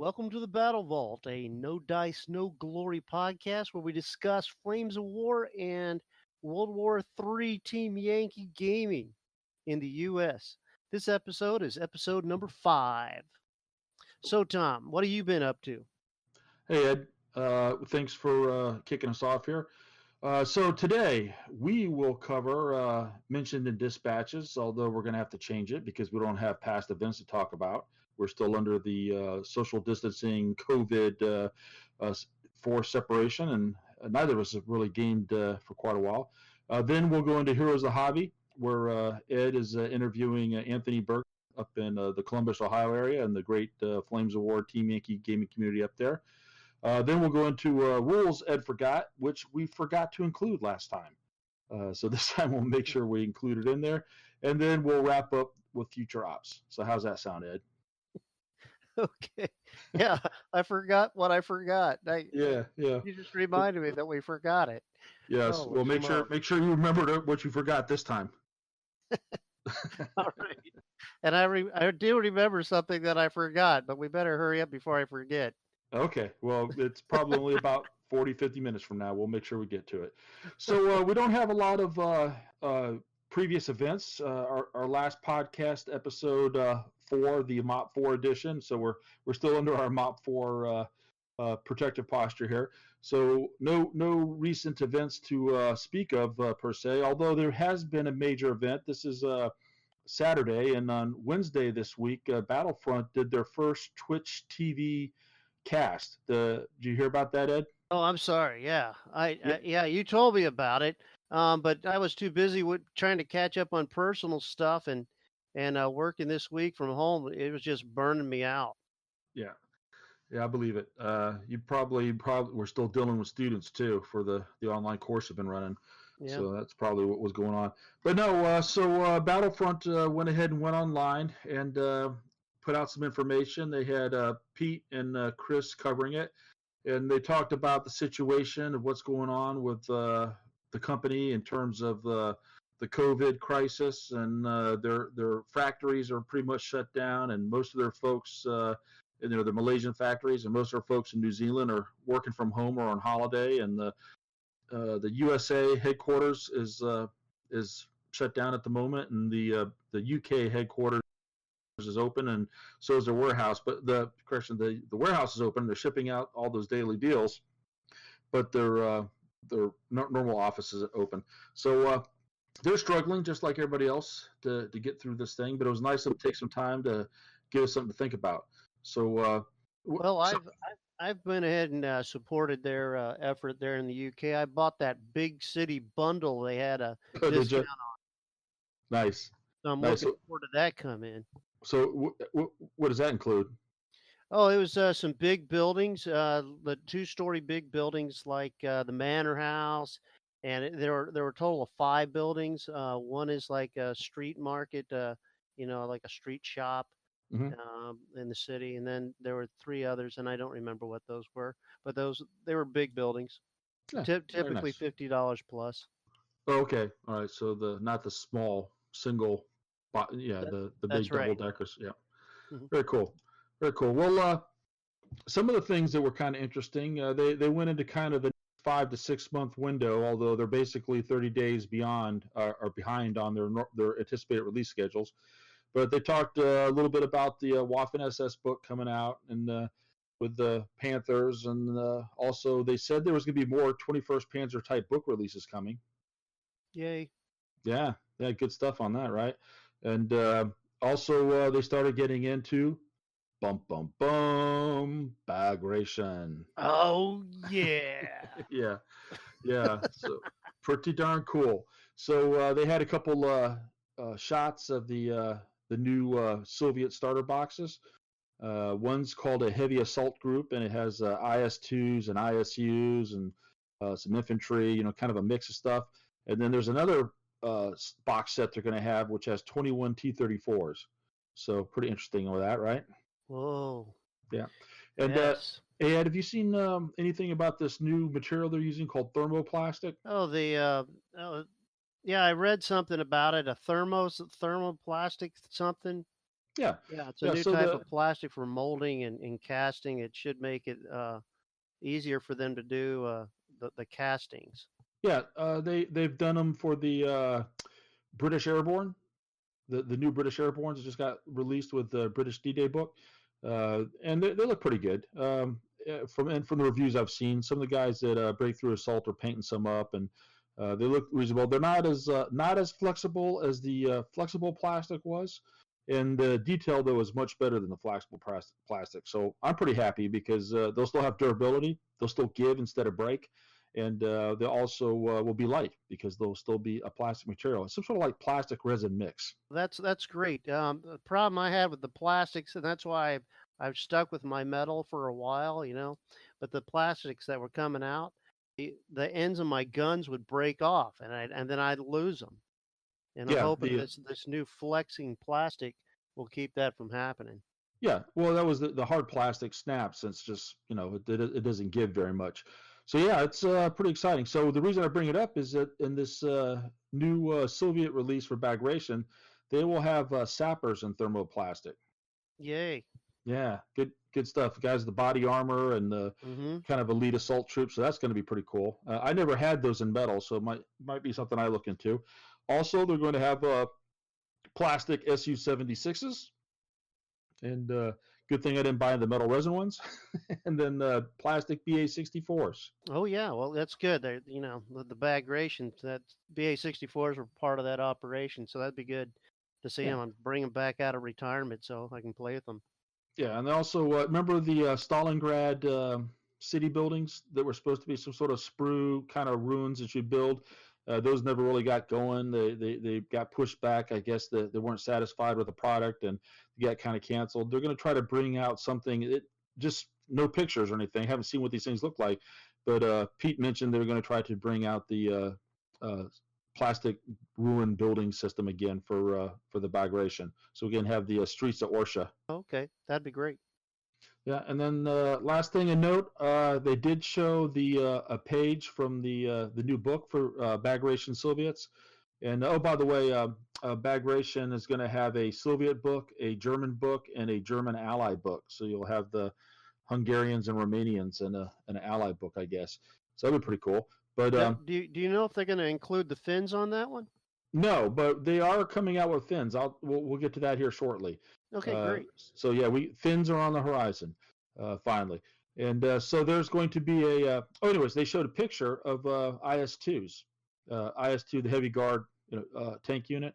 Welcome to the Battle Vault, a no dice, no glory podcast where we discuss Flames of War and World War III Team Yankee gaming in the U.S. This episode is episode number 5. So, Tom, what have you been up to? Hey, Ed. Thanks for kicking us off here. So today we will cover mentioned in dispatches, although we're going to have to change it because we don't have past events to talk about. We're still under the social distancing COVID forced separation, and neither of us have really gamed for quite a while. Then we'll go into Heroes of the Hobby, where Ed is interviewing Anthony Burke up in the Columbus, Ohio area and the great Flames of War Team Yankee gaming community up there. Then we'll go into rules Ed forgot, which we forgot to include last time. So this time we'll make sure we include it in there. And then we'll wrap up with future ops. So how's that sound, Ed? Okay. Yeah, I forgot what I forgot. Yeah. You just reminded me that we forgot it. Yes. Oh, well, make sure you remember what you forgot this time. All right. And I do remember something that I forgot, but we better hurry up before I forget. Okay. Well, it's probably only about 40, 50 minutes from now. We'll make sure we get to it. So we don't have a lot of previous events. Our last podcast, episode 4, the MOP 4 edition. So we're still under our MOP 4 protective posture here. So no recent events to speak of per se, although there has been a major event. This is Saturday, and on Wednesday this week, Battlefront did their first Twitch TV cast. Did you hear about that, Ed? Oh, I'm sorry. Yeah, yeah, you told me about it, but I was too busy with trying to catch up on personal stuff and working this week from home. It was just burning me out. Yeah, I believe it. You probably were still dealing with students too for the online course you've been running. Yeah. So that's probably what was going on. But no, so Battlefront went ahead and went online and put out some information. They had Pete and Chris covering it, and they talked about the situation of what's going on with the company in terms of the COVID crisis, and their factories are pretty much shut down, and most of their folks, the Malaysian factories, and most of their folks in New Zealand are working from home or on holiday, and the USA headquarters is shut down at the moment, and the UK headquarters is open, and so is their warehouse. But the warehouse is open. They're shipping out all those daily deals, but their normal offices are open. So they're struggling just like everybody else to get through this thing. But it was nice to take some time to give us something to think about. So I've been ahead and supported their effort there in the UK. I bought that big city bundle they had a discount on. Nice. So I'm looking forward to that come in. So what does that include? Oh, it was some big buildings, the 2-story big buildings like the Manor House, and there were a total of 5 buildings. One is like a street market, like a street shop. Mm-hmm. In the city, and then there were 3 others, and I don't remember what those were, but they were big buildings. Yeah, typically nice. $50 plus. Oh, okay, all right. So not the small single, the big double deckers. Yeah, mm-hmm. Very cool. Well, some of the things that were kind of interesting, they went into kind of a 5 to 6 month window, although they're basically 30 days behind on their anticipated release schedules. But they talked a little bit about the Waffen SS book coming out, and with the Panthers, and also they said there was going to be more 21st Panzer type book releases coming. Yay! Yeah, good stuff on that, right? And also they started getting into bagration. Oh yeah, yeah. So pretty darn cool. So they had a couple shots of the new Soviet starter boxes. One's called a heavy assault group, and it has IS-2s and ISUs and some infantry, kind of a mix of stuff. And then there's another box set they're going to have, which has 21 T-34s. So pretty interesting with that, right? Whoa. Yeah. And yes. Hey, Ed, have you seen anything about this new material they're using called thermoplastic? Yeah, I read something about it. A thermoplastic something. Yeah, Yeah, it's a yeah. new So type of plastic for molding and casting. It should make it easier for them to do the castings. yeah, they've done them for the British Airborne. The new British Airbornes just got released with the British D-Day book, and they look pretty good. From the reviews I've seen, some of the guys at Breakthrough Assault are painting some up, and they look reasonable. They're not as flexible as the flexible plastic was, and the detail though is much better than the flexible plastic. So I'm pretty happy because they'll still have durability. They'll still give instead of break. And they also will be light because they'll still be a plastic material. It's some sort of like plastic resin mix. That's great. The problem I had with the plastics, and that's why I've stuck with my metal for a while, but the plastics that were coming out, the ends of my guns would break off, and then I'd lose them. And I'm Yeah, hoping this new flexing plastic will keep that from happening. yeah. Well, that was the hard plastic snaps. Since just it doesn't give very much. So yeah, it's pretty exciting. So the reason I bring it up is that in this new Soviet release for Bagration, they will have sappers in thermoplastic. Yay! Yeah, good stuff. The guys, the body armor and the Mm-hmm. kind of elite assault troops. So that's going to be pretty cool. I never had those in metal, so it might be something I look into. Also, they're going to have plastic Su-76s, and good thing I didn't buy the metal resin ones, and then plastic BA-64s. Oh yeah, well that's good. They the Bagration, that BA-64s were part of that operation, so that'd be good to see Yeah, them. I'm bring them back out of retirement so I can play with them. yeah, and also remember the Stalingrad city buildings that were supposed to be some sort of sprue kind of ruins that you build. Those never really got going. They got pushed back. I guess they weren't satisfied with the product and got kind of canceled. They're going to try to bring out something. Just no pictures or anything. Haven't seen what these things look like. But Pete mentioned they're going to try to bring out the plastic ruin building system again for the Bagration. So we can have the streets of Orsha. Okay, that'd be great. Yeah, and then last thing to note, they did show the a page from the new book for Bagration Soviets, and oh, by the way, Bagration is going to have a Soviet book, a German book, and a German ally book. So you'll have the Hungarians and Romanians and an ally book, I guess. So that'd be pretty cool. But Now, do you know if they're going to include the Finns on that one? no, but they are coming out with Finns. We'll get to that here shortly. Okay, great. So yeah, Finns are on the horizon finally, and so there's going to be a. Anyways, they showed a picture of IS-2s, IS-2, the heavy guard tank unit,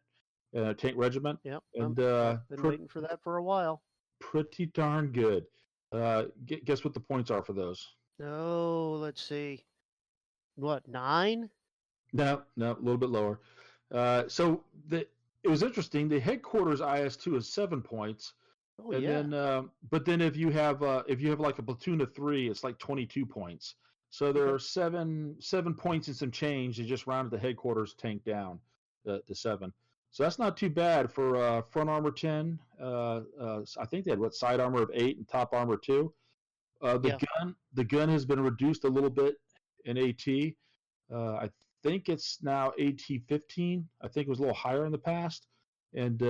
tank regiment. Yep, and I've been waiting for that for a while. Pretty darn good. Guess what the points are for those? Oh, let's see. What, 9? No, a little bit lower. So it was interesting. The headquarters IS-2 is 7 points. Oh, and yeah. then, but then if you have like a platoon of 3, it's like 22 points. So there are seven points and some change. They just rounded the headquarters tank down to 7. So that's not too bad for front armor 10. I think they had side armor of 8 and top armor 2. The gun has been reduced a little bit in AT. I think it's now AT-15. I think it was a little higher in the past, and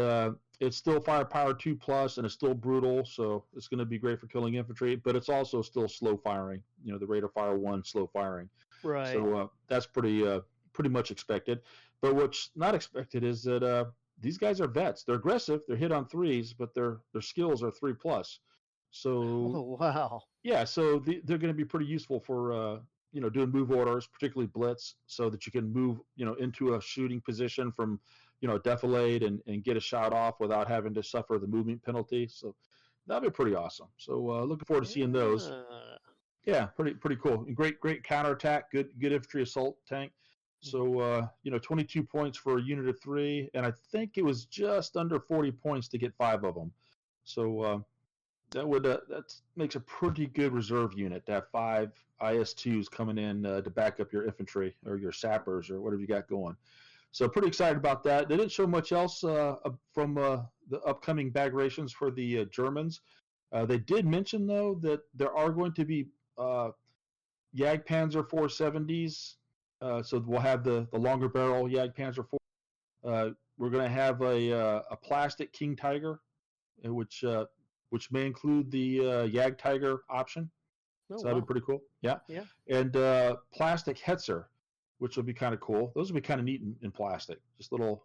it's still firepower 2+, and it's still brutal, so it's going to be great for killing infantry. But it's also still slow firing. The rate of fire 1 slow firing. Right. So that's pretty much expected. But what's not expected is that these guys are vets. They're aggressive. They're hit on 3s, but their skills are 3+. So Oh, wow. yeah, so they're going to be pretty useful for doing move orders, particularly blitz, so that you can move into a shooting position from defilade and get a shot off without having to suffer the movement penalty. So that'll be pretty awesome. So looking forward to seeing those. Yeah, pretty cool. Great counterattack. Good infantry assault tank. So 22 points for a unit of 3, and I think it was just under 40 points to get 5 of them. So that makes a pretty good reserve unit to have 5 IS-2s coming in to back up your infantry or your sappers or whatever you got going. So pretty excited about that. They didn't show much else from the upcoming Bagrations for the Germans. They did mention though that there are going to be Jagdpanzer 470s. So we'll have the longer barrel Jagdpanzer 4. We're going to have a plastic King Tiger which may include the Yag Tiger option. Oh, So that'd wow. be pretty cool. Yeah. Yeah. And plastic Hetzer, which will be kind of cool. Those would be kind of neat in plastic. Just little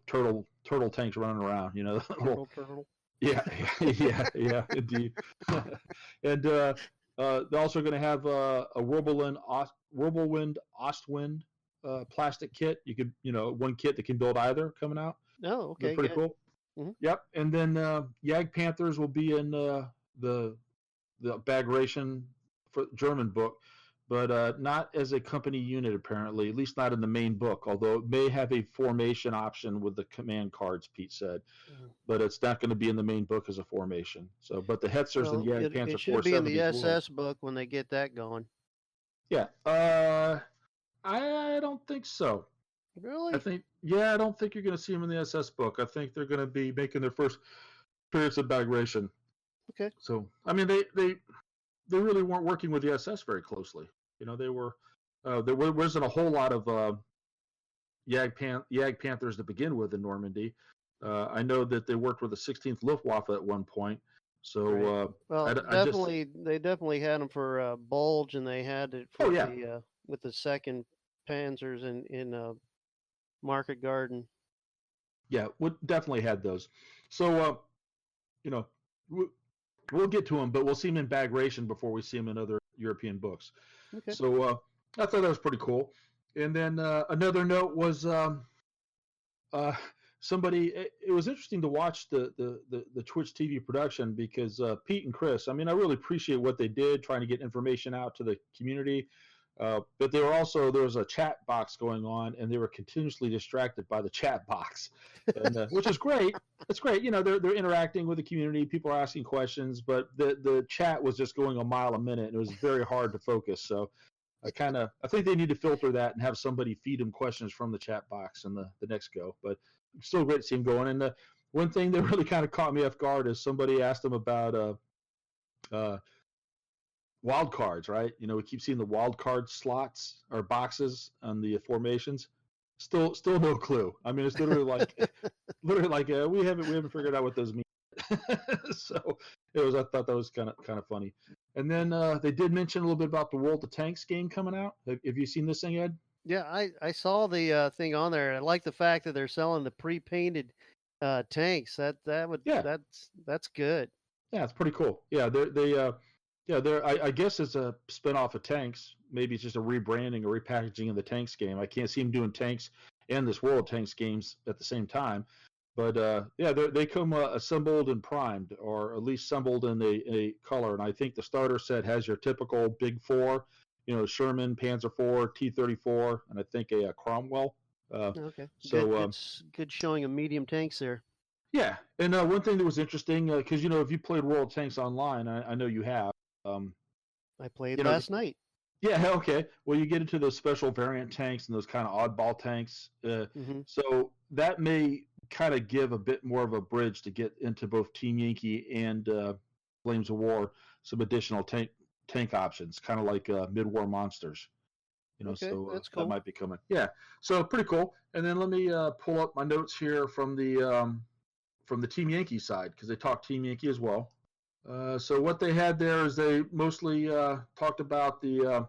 turtle tanks running around. Turtle. Yeah, yeah, indeed. And they're also going to have a Whirlwind Ostwind plastic kit. You could, one kit that can build either coming out. Oh, They're okay, pretty good. cool. Mm-hmm. Yep. And then Yag Panthers will be in the Bagration for German book, but not as a company unit apparently. At least not in the main book. Although it may have a formation option with the command cards, Pete said. Mm-hmm. But it's not going to be in the main book as a formation. So, but the Hetzers and the Yag Panther it should be in the 470s SS book when they get that going. Yeah. I don't think so. Really? I don't think you're going to see them in the SS book. I think they're going to be making their first appearance of Bagration. Okay. So, I mean, they really weren't working with the SS very closely. They were there wasn't a whole lot of Yag Panthers to begin with in Normandy. I know that they worked with the 16th Luftwaffe at one point. So, right. They definitely had them for Bulge, and they had it for with the second Panzers in Market Garden. Yeah, we definitely had those. So, we'll get to them, but we'll see them in Bagration before we see them in other European books. Okay. So I thought that was pretty cool. And then another note was somebody. It was interesting to watch the Twitch TV production because Pete and Chris. I mean, I really appreciate what they did, trying to get information out to the community. But there was a chat box going on, and they were continuously distracted by the chat box, and, which is great. It's great. They're interacting with the community. People are asking questions, but the chat was just going a mile a minute, and it was very hard to focus. So I think they need to filter that and have somebody feed them questions from the chat box in the next go. But still great to see them going. And the one thing that really kind of caught me off guard is somebody asked them about wild cards, right? We keep seeing the wild card slots or boxes on the formations. Still no clue. I mean, it's literally like we haven't figured out what those mean. So I thought that was kind of funny. And then they did mention a little bit about the World of Tanks game coming out. Have you seen this thing, Ed? Yeah, I saw the thing on there. I like the fact that they're selling the pre-painted tanks. That's good. Yeah, it's pretty cool. Yeah, I guess it's a spinoff of Tanks. Maybe it's just a rebranding or repackaging of the Tanks game. I can't see them doing Tanks and this World of Tanks games at the same time. But they come assembled and primed, or at least assembled in a color. And I think the starter set has your typical big four, Sherman, Panzer IV, T-34, and I think a Cromwell. Okay. So it's good showing of medium tanks there. Yeah, and one thing that was interesting, because if you played World of Tanks online, I know you have. I played last night. Yeah, okay. Well, you get into those special variant tanks and those kind of oddball tanks. So that may kind of give a bit more of a bridge to get into both Team Yankee and Flames of War, some additional tank options, kind of like mid-war monsters. Okay, so that's cool. That might be coming. Yeah, so pretty cool. And then let me pull up my notes here from the Team Yankee side, because they talked Team Yankee as well. So what they had there is they mostly talked about the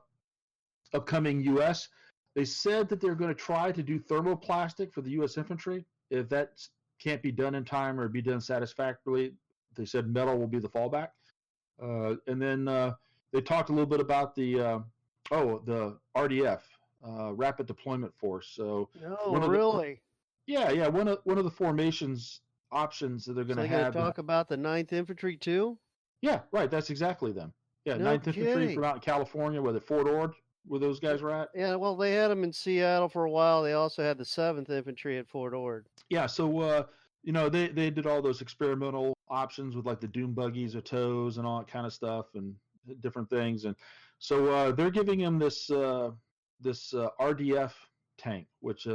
upcoming U.S. They said that they're going to try to do thermoplastic for the U.S. infantry. If that can't be done in time or be done satisfactorily, they said metal will be the fallback. And then they talked a little bit about the RDF, Rapid Deployment Force. So really? Yeah. One of the formations options that they're going to have. Talk about the 9th Infantry too? Yeah, right. That's exactly them. Yeah, no 9th Infantry from out in California, where the Fort Ord, where those guys were at. Yeah, well, they had them in Seattle for a while. They also had the 7th Infantry at Fort Ord. Yeah, so they did all those experimental options with like the Doom buggies or tows and all that kind of stuff and different things, and so they're giving him this RDF tank, which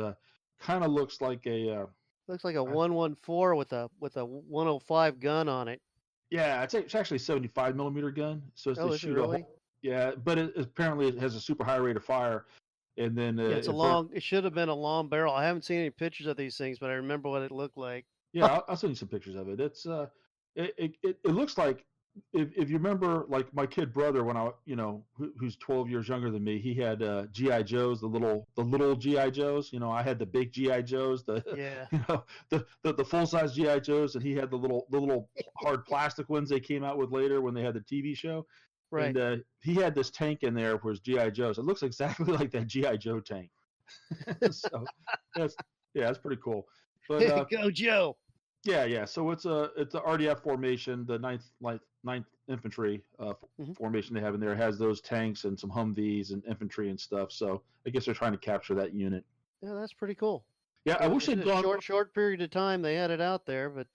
kind of looks like a 114 with a 105 gun on it. Yeah, it's actually a 75 millimeter gun. So it's is it really? Yeah, but apparently it has a super high rate of fire, and then it's it should have been a long barrel. I haven't seen any pictures of these things, but I remember what it looked like. Yeah, I'll send you some pictures of it. It's it looks like if you remember, like my kid brother, when who's 12 years younger than me, he had GI Joes, the little GI Joes. I had the big GI Joes, Yeah. The full size GI Joes, and he had the little hard plastic ones they came out with later when they had the TV show. Right. And he had this tank in there for his GI Joes. It looks exactly like that GI Joe tank. So that's pretty cool. But Go Joe. yeah. So it's a RDF formation, the ninth Infantry formation they have in there. It has those tanks and some Humvees and infantry and stuff. So I guess they're trying to capture that unit. Yeah, that's pretty cool. Yeah, I wish they'd gone short period of time they had it out there, but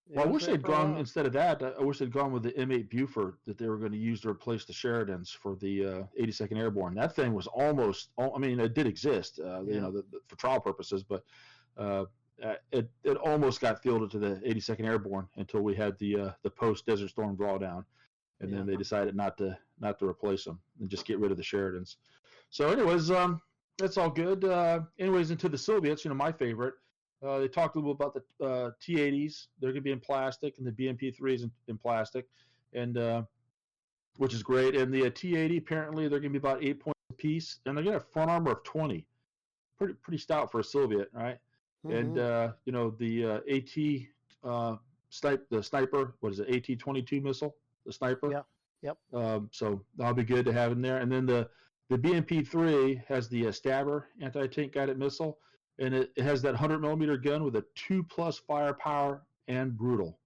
well, I wish they'd gone instead of that. I wish they'd gone with the M8 Buford that they were going to use to replace the Sheridans for the 82nd Airborne. That thing was almost. I mean, it did exist, for trial purposes, but it almost got fielded to the 82nd Airborne until we had the post Desert Storm drawdown, and then they decided not to replace them and just get rid of the Sheridans. So, anyways, that's all good. Anyways, into the Soviets, my favorite. They talked a little bit about the T-80s. They're going to be in plastic, and the BMP-3s in plastic, and which is great. And the T-80, apparently, they're going to be about 8 points apiece, and they're going to have front armor of 20. Pretty stout for a Soviet, right? Mm-hmm. And the the sniper, what is it? AT-22 missile, the sniper. Yeah. Yep. So that'll be good to have in there. And then the BMP-3 has the Stabber anti-tank guided missile. And it has that 100mm gun with a 2+ firepower and brutal.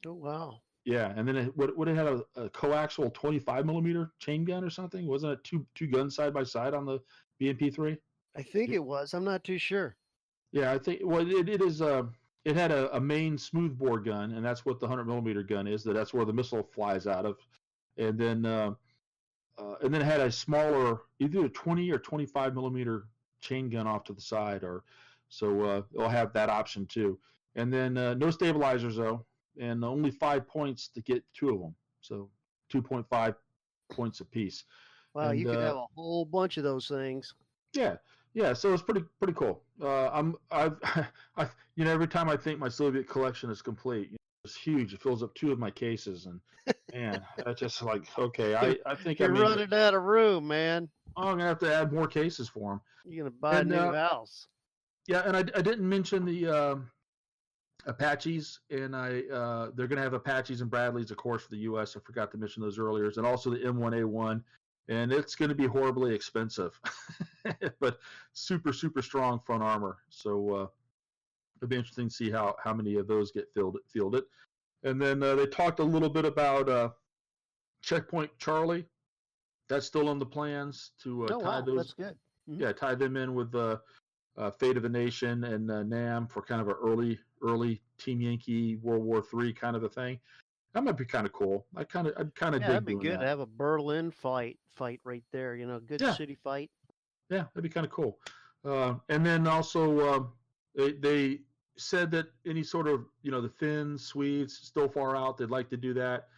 Oh, wow. Yeah, and then it had a coaxial 25mm chain gun or something? Wasn't it two guns side by side on the BMP-3? I think it was. I'm not too sure. Yeah, I think. Well, it is. It had a main smoothbore gun, and that's what the 100mm gun is. That's where the missile flies out of, and then it had a smaller, either a 20 or 25mm chain gun off to the side, so it'll have that option too. And then no stabilizers though, and only 5 points to get 2 of them, so 2.5 points apiece. Wow, you could have a whole bunch of those things. Yeah, so it's pretty cool. Every time I think my Soviet collection is complete, it's huge. It fills up 2 of my cases, and man, that's just like, okay, I think you're running out of room, man. I'm gonna have to add more cases for them. You're gonna buy a new house. Yeah, and I didn't mention the Apaches, and they're gonna have Apaches and Bradleys, of course, for the U.S. I forgot to mention those earlier, and also the M1A1, and it's going to be horribly expensive, but super strong front armor. So it'll be interesting to see how many of those get fielded. And then they talked a little bit about Checkpoint Charlie. That's still in the plans to tie those. That's good. Mm-hmm. Yeah, tie them in with Fate of the Nation and NAM for kind of an early Team Yankee World War III kind of a thing. That might be kind of cool. I'd kind of dig doing that. That'd be good to have a Berlin fight right there. Good city fight. Yeah, that'd be kind of cool. And then also they said that any sort of the Finns, Swedes still far out. They'd like to do that.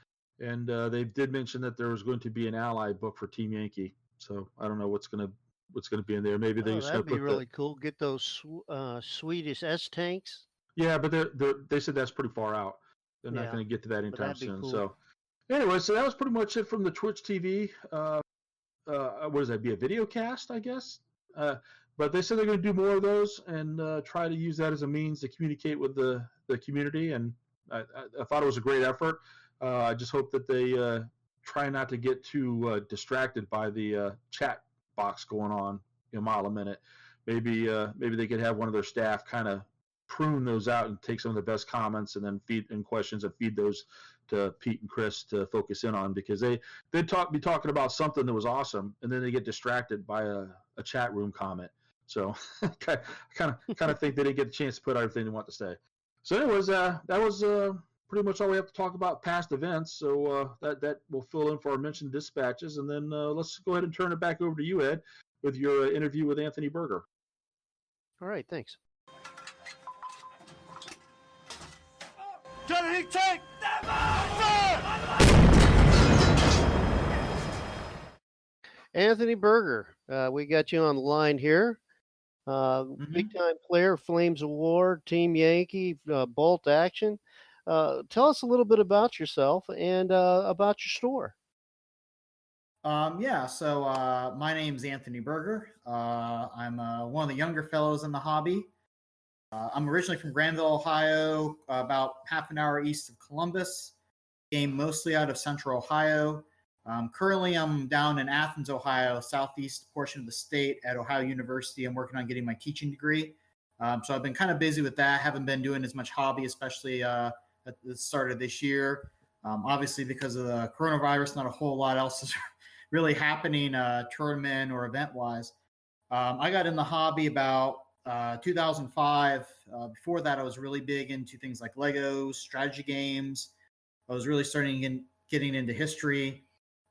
And they did mention that there was going to be an ally book for Team Yankee. So I don't know what's going to be in there. Maybe they're that'd be really cool. Get those Swedish S tanks. Yeah, but they said that's pretty far out. They're not going to get to that anytime soon. Cool. So anyway, so that was pretty much it from the Twitch TV. What does that be? A video cast, I guess. But they said they're going to do more of those and try to use that as a means to communicate with the community. And I thought it was a great effort. I just hope that they try not to get too distracted by the chat box going on a mile a minute. Maybe they could have one of their staff kind of prune those out and take some of the best comments and then feed in questions and feed those to Pete and Chris to focus in on, because they'd be talking about something that was awesome and then they get distracted by a chat room comment. So I kind of think they didn't get the chance to put everything they want to say. So anyways, that was pretty much all we have to talk about past events. So that will fill in for our mentioned dispatches, and then let's go ahead and turn it back over to you, Ed, with your interview with Anthony Berger. All right, thanks. Take Anthony Berger, we got you on the line here. Big time player, Flames of War, Team Yankee, Bolt Action. Tell us a little bit about yourself and about your store. Yeah, so my name's Anthony Berger. I'm one of the younger fellows in the hobby. I'm originally from Granville, Ohio, about half an hour east of Columbus. Came mostly out of Central Ohio. Currently, I'm down in Athens, Ohio, southeast portion of the state at Ohio University. I'm working on getting my teaching degree. So I've been kind of busy with that. Haven't been doing as much hobby, especially at the start of this year. Obviously, because of the coronavirus, not a whole lot else is really happening tournament or event wise. I got in the hobby about 2005. Before that, I was really big into things like Legos, strategy games. I was really getting into history,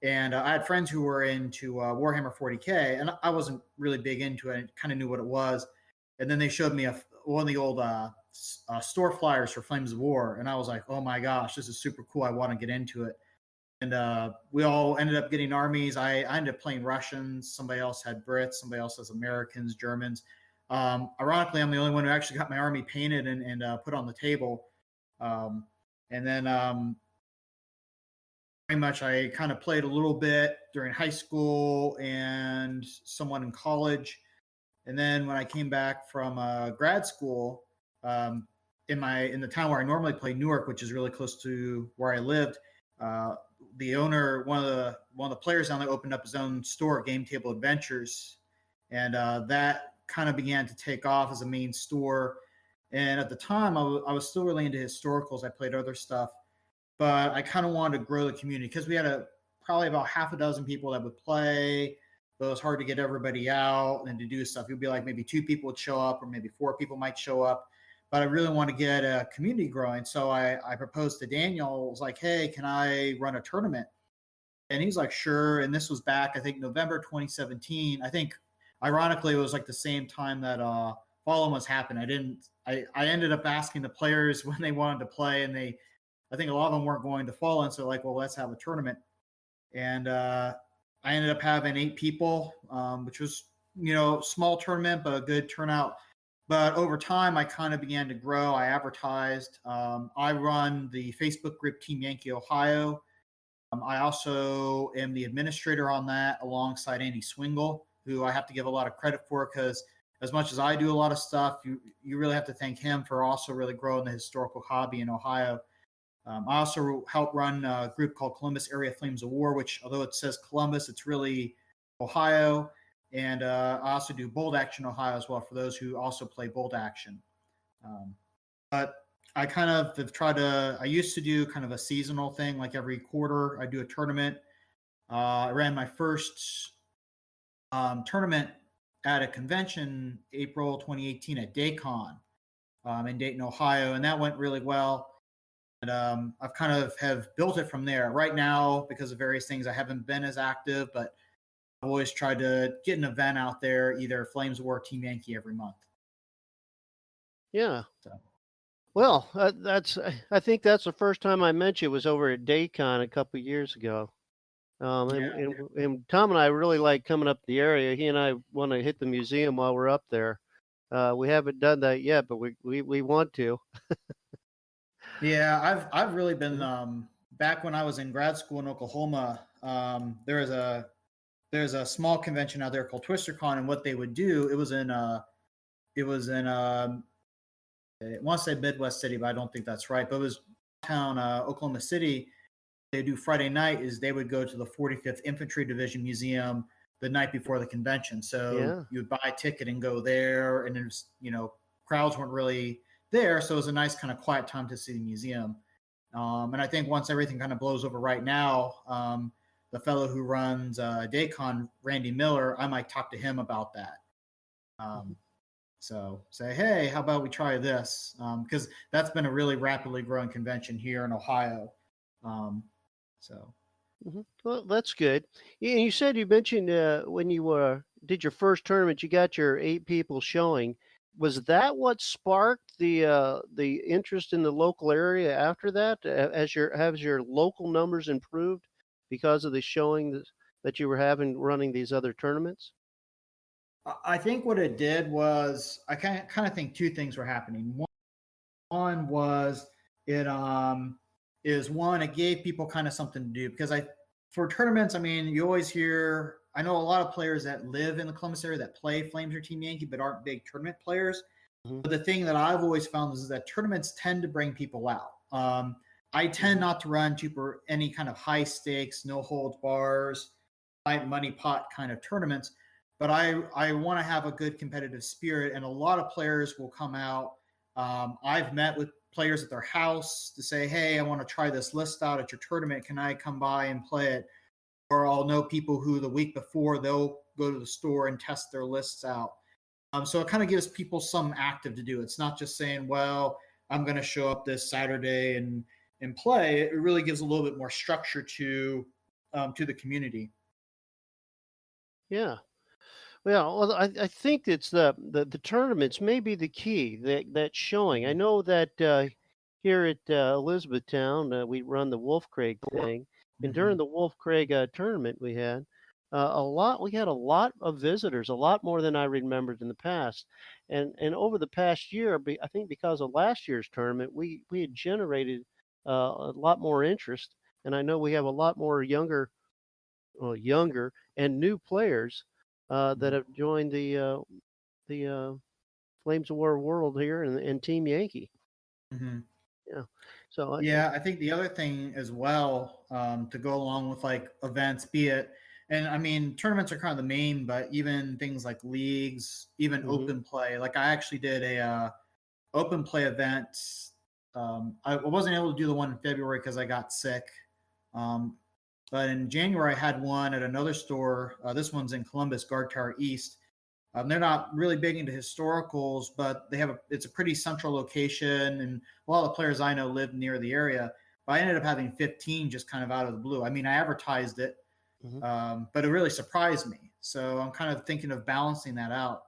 and I had friends who were into Warhammer 40K, and I wasn't really big into it. I kind of knew what it was, and then they showed me one of the old store flyers for Flames of War, and I was like, "Oh my gosh, this is super cool! I want to get into it." And we all ended up getting armies. I ended up playing Russians. Somebody else had Brits. Somebody else has Americans, Germans. Ironically, I'm the only one who actually got my army painted and put on the table. And then pretty much I kind of played a little bit during high school and somewhat in college. And then when I came back from grad school, in the town where I normally play, Newark, which is really close to where I lived, the owner, one of the players down there, opened up his own store, Game Table Adventures, and that kind of began to take off as a main store. And at the time, I was still really into historicals. I played other stuff, but I kind of wanted to grow the community because we had probably about half a dozen people that would play, but it was hard to get everybody out and to do stuff. It would be like maybe 2 people would show up, or maybe 4 people might show up. But I really want to get a community growing. So I proposed to Daniel. I was like, hey, can I run a tournament? And he's like, sure. And this was back, I think, November 2017. I think, ironically, it was like the same time that Fallen was happening. I ended up asking the players when they wanted to play, and I think a lot of them weren't going to Fallen. So like, well, let's have a tournament. And I ended up having 8 people, which was, small tournament, but a good turnout. But over time, I kind of began to grow. I advertised. I run the Facebook group Team Yankee Ohio. I also am the administrator on that alongside Andy Swingle, who I have to give a lot of credit for, because as much as I do a lot of stuff, you really have to thank him for also really growing the historical hobby in Ohio. I also help run a group called Columbus Area Flames of War, which, although it says Columbus, it's really Ohio. And I also do Bold Action Ohio as well, for those who also play Bold Action. But I kind of have tried I used to do kind of a seasonal thing, like every quarter I do a tournament. I ran my first tournament at a convention, April 2018 at Daycon in Dayton, Ohio, and that went really well. And I've kind of have built it from there. Right now, because of various things, I haven't been as active, but I've always tried to get an event out there, either Flames of War or Team Yankee, every month. Yeah. So. Well, I think that's the first time I met you was over at Daycon a couple of years ago. And Tom and I really like coming up the area. He and I want to hit the museum while we're up there. We haven't done that yet, but we want to. Yeah, I've really been back when I was in grad school in Oklahoma. There's a small convention out there called TwisterCon, and what they would do, it was in I want to say Midwest City, but I don't think that's right. But it was town Oklahoma City. They do Friday night is they would go to the 45th Infantry Division Museum the night before the convention. So you would buy a ticket and go there, and it was, crowds weren't really there, so it was a nice kind of quiet time to see the museum. And I think once everything kind of blows over right now, the fellow who runs Daycon, Randy Miller, I might talk to him about that. So say, hey, how about we try this? Because that's been a really rapidly growing convention here in Ohio. Well, that's good. You said you mentioned when you did your first tournament, you got your 8 people showing. Was that what sparked the interest in the local area after that? Has your local numbers improved because of the showing that you were having running these other tournaments? I think what it did was I kind of think 2 things were happening. One was it is one, it gave people kind of something to do, because for tournaments, I mean, you always hear, I know a lot of players that live in the Columbus area that play Flames or Team Yankee but aren't big tournament players. Mhm. But the thing that I've always found is that tournaments tend to bring people out. I tend not to run any kind of high stakes, no holds bars, high money pot kind of tournaments, but I want to have a good competitive spirit, and a lot of players will come out. I've met with players at their house to say, hey, I want to try this list out at your tournament. Can I come by and play it? Or I'll know people who the week before they'll go to the store and test their lists out. So it kind of gives people some active to do. It's not just saying, well, I'm going to show up this Saturday and play. It really gives a little bit more structure to the community. Yeah. Well, I think it's the tournaments may be the key, that showing. I know that here at Elizabethtown, we run the Wolf Craig thing, and during the Wolf Craig tournament we had we had a lot of visitors, a lot more than I remembered in the past, and over the past year, I think because of last year's tournament, we had generated a lot more interest, and I know we have a lot more younger and new players that have joined the Flames of War world here and Team Yankee. Mm-hmm. Yeah. So I think the other thing as well, to go along with like events, be it, and I mean tournaments are kind of the main, but even things like leagues, even open play. Like I actually did a open play event. I wasn't able to do the one in February because I got sick. But in January, I had one at another store. This one's in Columbus, Guard Tower East. They're not really big into historicals, but it's a pretty central location, and a lot of the players I know live near the area. But I ended up having 15 just kind of out of the blue. I mean, I advertised it, but it really surprised me. So I'm kind of thinking of balancing that out.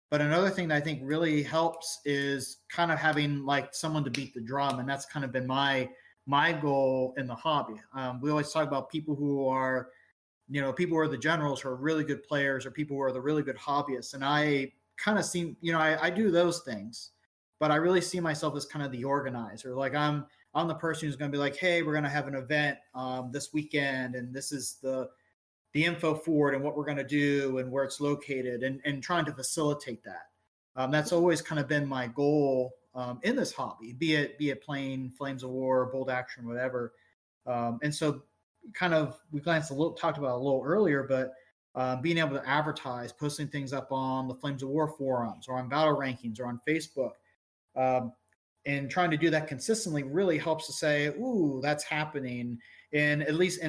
But another thing that I think really helps is kind of having like someone to beat the drum, and that's kind of been my goal in the hobby. We always talk about people who are the generals who are really good players, or people who are the really good hobbyists. And I kind of see, I do those things, but I really see myself as kind of the organizer. Like I'm the person who's going to be like, hey, we're going to have an event this weekend, and this is the info for it and what we're going to do and where it's located, and trying to facilitate that. That's always kind of been my goal in this hobby, be it playing Flames of War, Bold Action, whatever. And so kind of we talked about it a little earlier, but being able to advertise, posting things up on the Flames of War forums or on Battle Rankings or on Facebook, and trying to do that consistently really helps to say, ooh, that's happening, and at least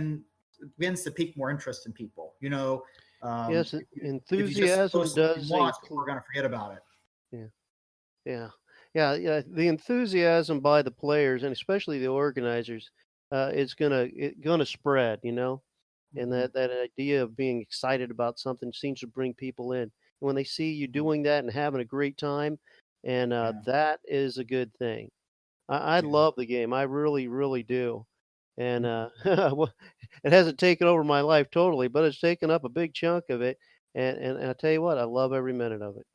begins to pique more interest in people. Yes, enthusiasm does. We're going to forget about it. Yeah. The enthusiasm by the players, and especially the organizers, is gonna spread. And that idea of being excited about something seems to bring people in. And when they see you doing that and having a great time, and that is a good thing. I love the game. I really, really do. And it hasn't taken over my life totally, but it's taken up a big chunk of it. And I tell you what, I love every minute of it.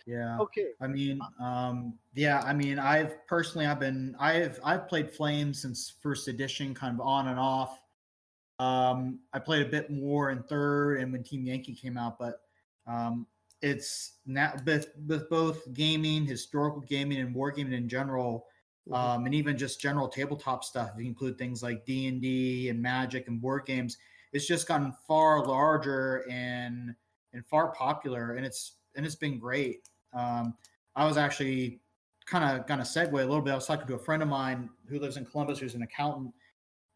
Yeah. Okay. I mean, I've played Flames since first edition, kind of on and off. I played a bit more in third and when Team Yankee came out, but it's now with both gaming, historical gaming, and wargaming in general, and even just general tabletop stuff. If you include things like D&D and Magic and board games, it's just gotten far larger and far popular, and it's been great. I was actually kind of going to segue a little bit. I was talking to a friend of mine who lives in Columbus, who's an accountant,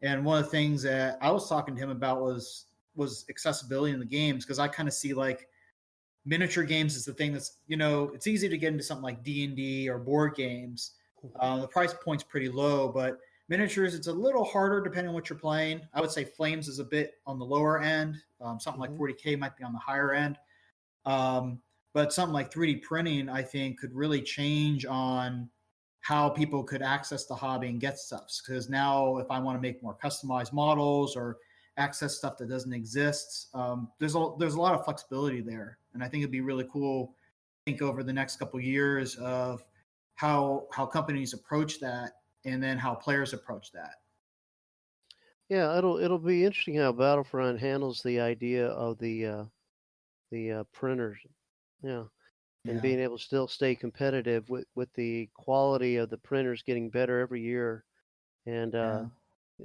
and one of the things that I was talking to him about was accessibility in the games, because I kind of see like miniature games is the thing that's, it's easy to get into something like D&D or board games. The price point's pretty low, but miniatures, it's a little harder depending on what you're playing. I would say Flames is a bit on the lower end. Something like 40K might be on the higher end. But something like 3D printing, I think, could really change on how people could access the hobby and get stuff. Because now if I want to make more customized models or access stuff that doesn't exist, there's a lot of flexibility there. And I think it'd be really cool to think over the next couple of years of how companies approach that and then how players approach that. Yeah, it'll be interesting how Battlefront handles the idea of the printers. Yeah, and Yeah. being able to still stay competitive with the quality of the printers getting better every year, and Yeah.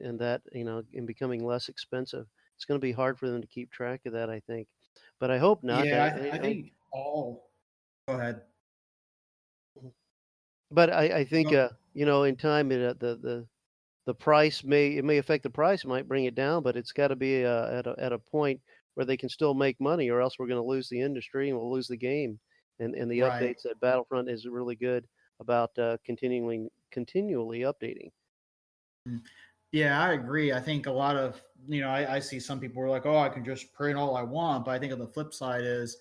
and that and becoming less expensive. It's going to be hard for them to keep track of that, I think, but I hope not. Yeah. I think all. Go ahead. But I think No. in time the price may affect the price, it might bring it down, but it's got to be at a point where they can still make money, or else we're going to lose the industry and we'll lose the game. And the Right. updates that Battlefront is really good about continually updating. Yeah, I agree. I think a lot of, I see some people are like, oh, I can just print all I want. But I think on the flip side is,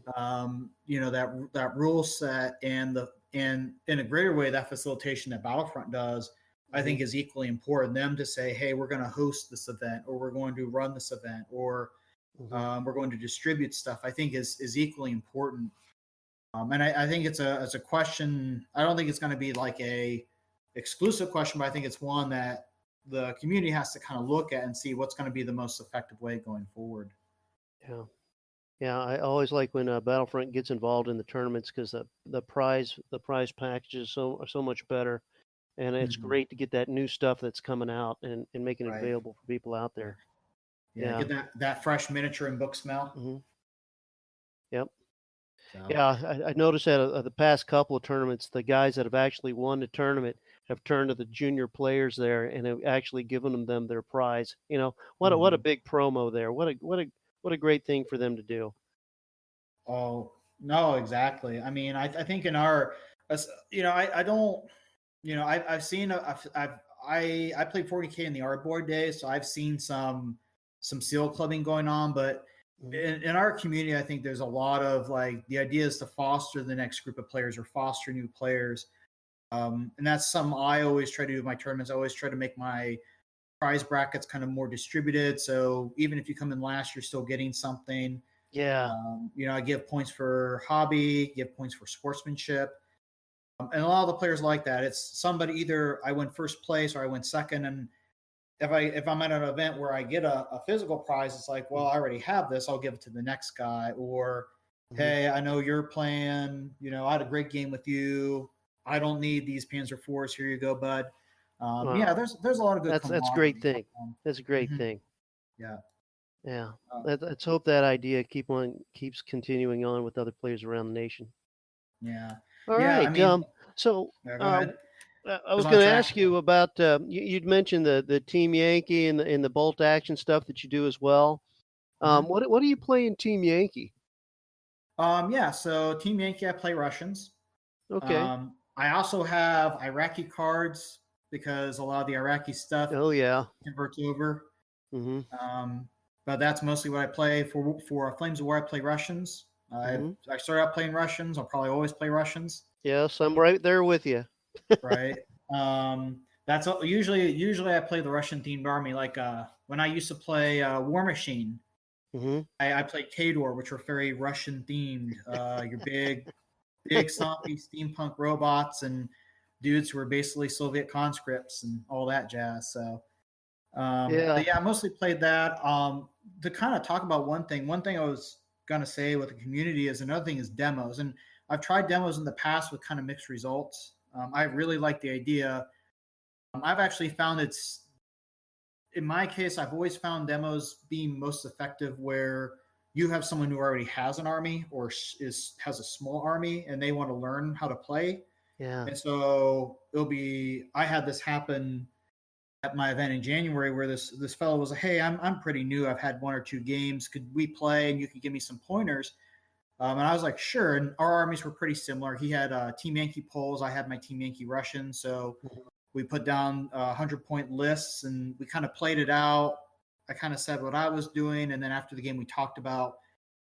that rule set and in a greater way, that facilitation that Battlefront does, I think is equally important. Them to say, hey, we're going to host this event, or we're going to run this event, or we're going to distribute stuff, I think is equally important. And I think it's a question. I don't think it's going to be like a exclusive question, but I think it's one that the community has to kind of look at and see what's going to be the most effective way going forward. Yeah. Yeah, I always like when Battlefront gets involved in the tournaments because the prize packages are so much better, and it's Mhm. great to get that new stuff that's coming out and making it Right. available for people out there. Yeah, Yeah. get that fresh miniature and book smell. hmm Yep. So, Yeah, I noticed that the past couple of tournaments, the guys that have actually won the tournament have turned to the junior players there and have actually given them their prize. What a mhm. big promo there. What a great thing for them to do. Oh no, exactly. I mean, I think in our, I don't, I've seen, I played 40K in the art board days, so I've seen some seal clubbing going on, but Mhm. in our community, I think there's a lot of like the idea is to foster the next group of players or foster new players. And that's something I always try to do in my tournaments. I always try to make my prize brackets kind of more distributed. So even if you come in last, you're still getting something. Yeah. I give points for hobby, give points for sportsmanship. And a lot of the players like that. It's somebody either I win first place or I win second. And if I'm at an event where I get a physical prize, it's like, well, I already have this. I'll give it to the next guy. Or, Mhm. hey, I know you're playing. I had a great game with you. I don't need these Panzer fours. Here you go, bud. Yeah, Wow. there's a lot of good That's a great camaraderie. thing. That's a great Mhm. thing. Yeah. Yeah. Uh, Let's hope that idea keeps continuing on with other players around the nation. yeah. All Yeah. I right. mean, So yeah, go uh, ahead. I was Was on going to ask track. you about you'd mentioned the Team Yankee and the bolt action stuff that you do as well. Mhm. What do you play in Team Yankee? Yeah. So Team Yankee, I play Russians. Okay. I also have Iraqi cards because a lot of the Iraqi stuff Oh yeah. converts over. Mm-hmm. Um, but that's mostly what I play for Flames of War. I play Russians. Mm-hmm. I started out playing Russians. I'll probably always play Russians, Yes, I'm right there with you. right? Usually I play the Russian themed army. Like when I used to play War Machine, Mm-hmm. I played Kador, which were very Russian themed. Your big stompy steampunk robots and dudes who were basically Soviet conscripts and all that jazz. So, Yeah. but yeah, I mostly played that. To kind of talk about one thing I was gonna say with the community is another thing is demos, and I've tried demos in the past with kind of mixed results. I really like the idea. I've actually found it's in my case, I've always found demos being most effective where you have someone who already has an army or has a small army and they want to learn how to play. Yeah. And so I had this happen at my event in January where this fellow was like, hey, I'm pretty new. I've had one or two games. Could we play and you could give me some pointers? And I was like, sure. And our armies were pretty similar. He had Team Yankee Poles. I had my Team Yankee Russian. So we put down 100-point lists and we kind of played it out. I kind of said what I was doing. And then after the game, we talked about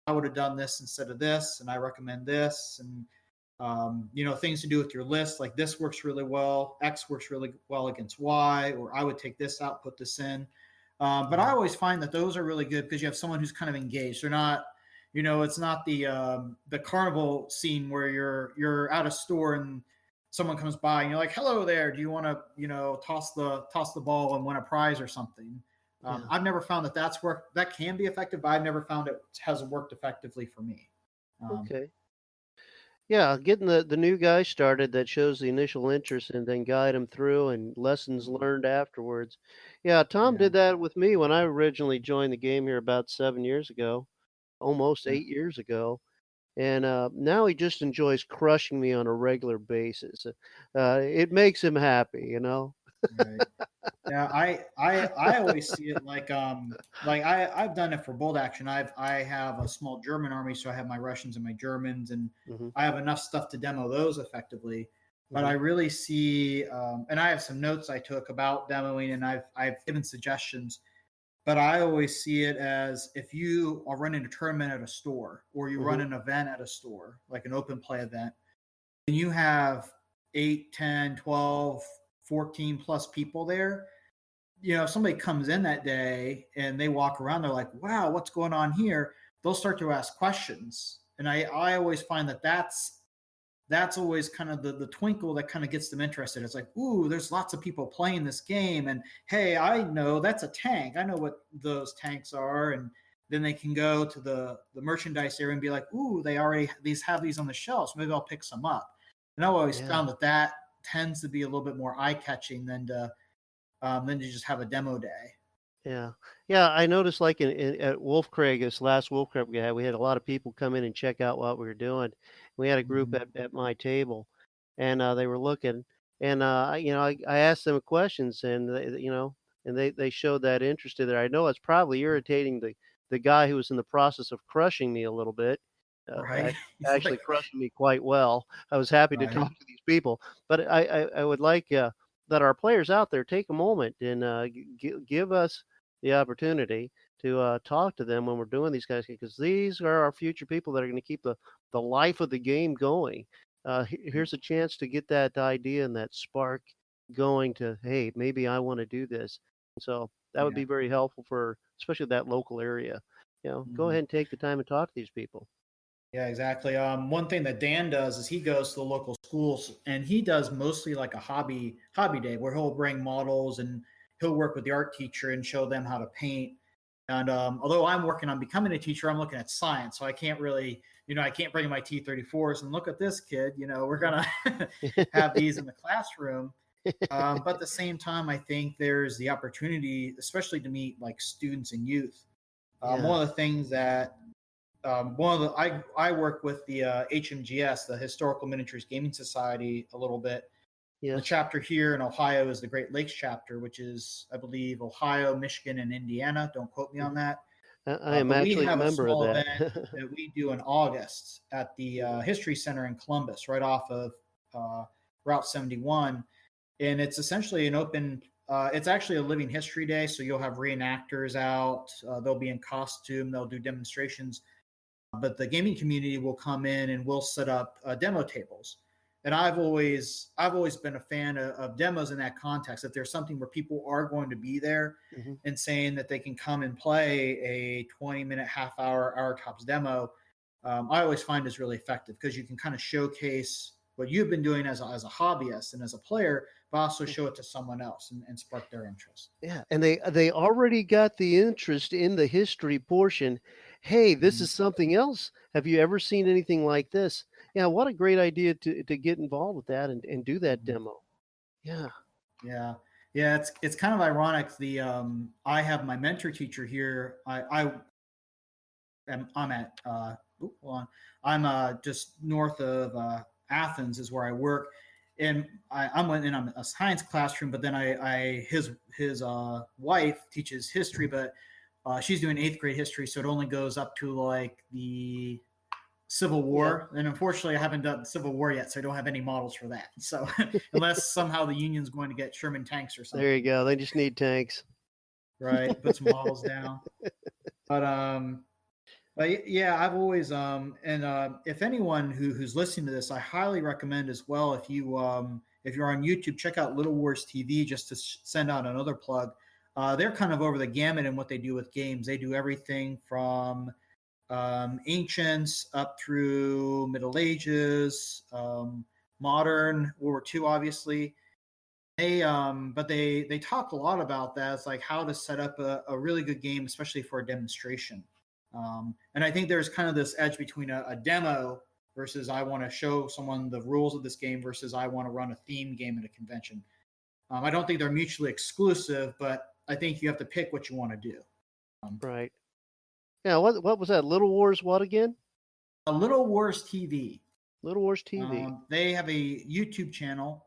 I would have done this instead of this. And I recommend this. And, things to do with your list. Like this works really well. X works really well against Y, or I would take this out, put this in. But I always find that those are really good because you have someone who's kind of engaged. They're not, it's not the carnival scene where you're out of store and someone comes by and you're like, "Hello there. Do you want to, toss the ball and win a prize or something?" I've never found that's worked. That can be effective, but I've never found it has worked effectively for me. Okay. Yeah, getting the new guy started that shows the initial interest and then guide him through and lessons learned afterwards. Yeah, Tom Yeah, did that with me when I originally joined the game here about 7 years ago, almost yeah, 8 years ago. And now he just enjoys crushing me on a regular basis. It makes him happy, you know? right. Yeah, I always see it like I've done it for bolt action. I have a small German army, so I have my Russians and my Germans, and Hmm. I have enough stuff to demo those effectively. But I Hmm. really see, and I have some notes I took about demoing, and I've given suggestions. But I always see it as if you are running a tournament at a store or you run Hmm. an event at a store, like an open play event, and you have 8, 10, 12, 14 plus people there. If somebody comes in that day and they walk around, they're like, "Wow, what's going on here?" They'll start to ask questions. And I always find that's always kind of the twinkle that kind of gets them interested. It's like, "Ooh, there's lots of people playing this game, and hey, I know that's a tank. I know what those tanks are." And then they can go to the merchandise area and be like, "Ooh, they already have these on the shelves. Maybe I'll pick some up." And I've always Yeah. found that tends to be a little bit more eye catching than to just have a demo day. Yeah. Yeah, I noticed like at Wolf Craig, this last Wolf Craig we had a lot of people come in and check out what we were doing. We had a group Mhm. at my table and they were looking and I asked them questions and they showed that interest in there. I know it's probably irritating the guy who was in the process of crushing me a little bit. Right? He's Actually like, crushing me quite well. I was happy to right. talk to these people, but I would like that our players out there take a moment and give us the opportunity to talk to them when we're doing these guys because these are our future people that are going to keep the life of the game going. Here's a chance to get that idea and that spark going to, hey, maybe I want to do this. So that would Yeah. be very helpful for especially that local area. Go Mhm. ahead and take the time and talk to these people. Yeah, exactly. One thing that Dan does is he goes to the local schools and he does mostly like a hobby day where he'll bring models and he'll work with the art teacher and show them how to paint. And although I'm working on becoming a teacher, I'm looking at science, so I can't really, I can't bring my T34s and look at this kid. We're gonna have these in the classroom. But at the same time, I think there's the opportunity, especially to meet like students and youth. Yeah. One of the things that one of the I work with the HMGS, the Historical Miniatures Gaming Society, a little bit. The Yes. chapter here in Ohio is the Great Lakes chapter, which is, I believe, Ohio, Michigan, and Indiana. Don't quote me on Mhm. that. I am But we actually a have a member of small that. event that we do in August at the History Center in Columbus, right off of uh, Route 71. And it's essentially an open, it's actually a living history day. So you'll have reenactors out, they'll be in costume, they'll do demonstrations, but the gaming community will come in and we'll set up demo tables. And I've always been a fan of demos in that context. If there's something where people are going to be there Mhm. and saying that they can come and play a 20-minute, half hour tops demo, I always find is really effective because you can kind of showcase what you've been doing as a hobbyist and as a player, but also show it to someone else and spark their interest. Yeah, and they already got the interest in the history portion. Hey, this Mhm. is something else. Have you ever seen anything like this? Yeah, what a great idea to get involved with that and do that Mhm. demo. Yeah. Yeah. Yeah, it's kind of ironic. I have my mentor teacher here. I'm at hold on. I'm just north of Athens is where I work, and I'm in a science classroom. But then his wife teaches history, but she's doing eighth grade history, so it only goes up to like the Civil Yeah. War. And unfortunately, I haven't done the Civil War yet, so I don't have any models for that. So unless somehow the Union's going to get Sherman tanks or There you something, go. They just need tanks. right? Put some models down. But yeah, I've always and if anyone who's listening to this, I highly recommend as well if you're on YouTube, check out Little Wars TV just to send out another plug. They're kind of over the gamut in what they do with games. They do everything from ancients up through Middle Ages. modern, World War II, obviously. But they talk a lot about that. It's like how to set up a really good game, especially for a demonstration. And I think there's kind of this edge between a demo versus I want to show someone the rules of this game versus I want to run a theme game at a convention. I don't think they're mutually exclusive, but I think you have to pick what you want to do. Right. Yeah. What was that? Little Wars? What again? A Little Wars TV. Little Wars TV. They have a YouTube channel.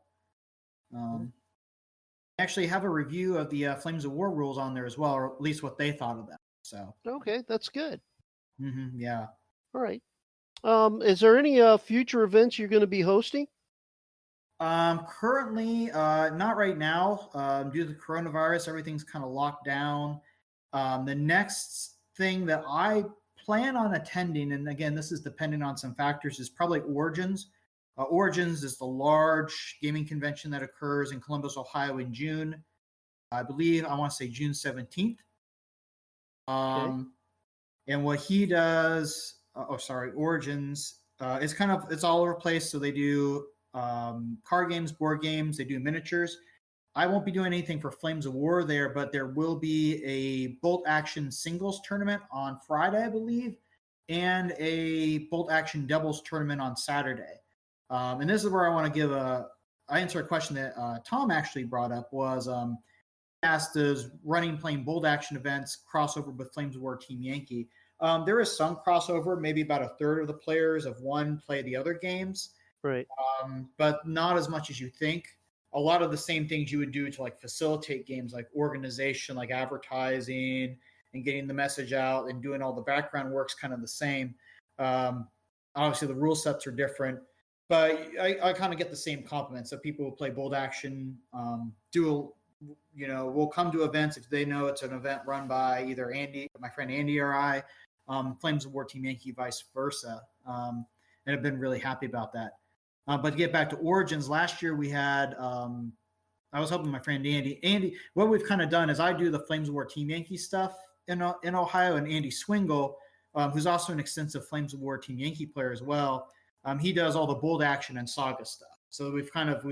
Actually have a review of the Flames of War rules on there as well, or at least what they thought of them. So okay, that's good. Yeah. All right. Is there any future events you're going to be hosting? Currently, not right now. Due to the coronavirus, everything's kind of locked down. The next thing that I plan on attending, and again, this is dependent on some factors, is probably Origins. Origins is the large gaming convention that occurs in Columbus, Ohio in June. I believe, I want to say June 17th. Okay. And what he does, Origins, it's all over the place. So they do card games, board games, they do miniatures. I won't be doing anything for Flames of War there, but there will be a bolt action singles tournament on Friday, I believe, and a bolt action doubles tournament on Saturday. And this is where I want to answer a question that Tom actually brought up was asked, does playing bold action events crossover with Flames of War Team Yankee? There is some crossover, maybe about a third of the players of one play the other games. Right. But not as much as you think. A lot of the same things you would do to like facilitate games, like organization, like advertising and getting the message out and doing all the background work's kind of the same. Obviously the rule sets are different, but I kind of get the same compliments. So people who play bold action will come to events if they know it's an event run by either my friend Andy, or I, Flames of War Team Yankee, vice versa. And I've been really happy about that. But to get back to Origins, last year we had, I was helping my friend Andy. Andy, what we've kind of done is I do the Flames of War Team Yankee stuff in Ohio, and Andy Swingle, who's also an extensive Flames of War Team Yankee player as well, he does all the bold action and saga stuff. So we've kind of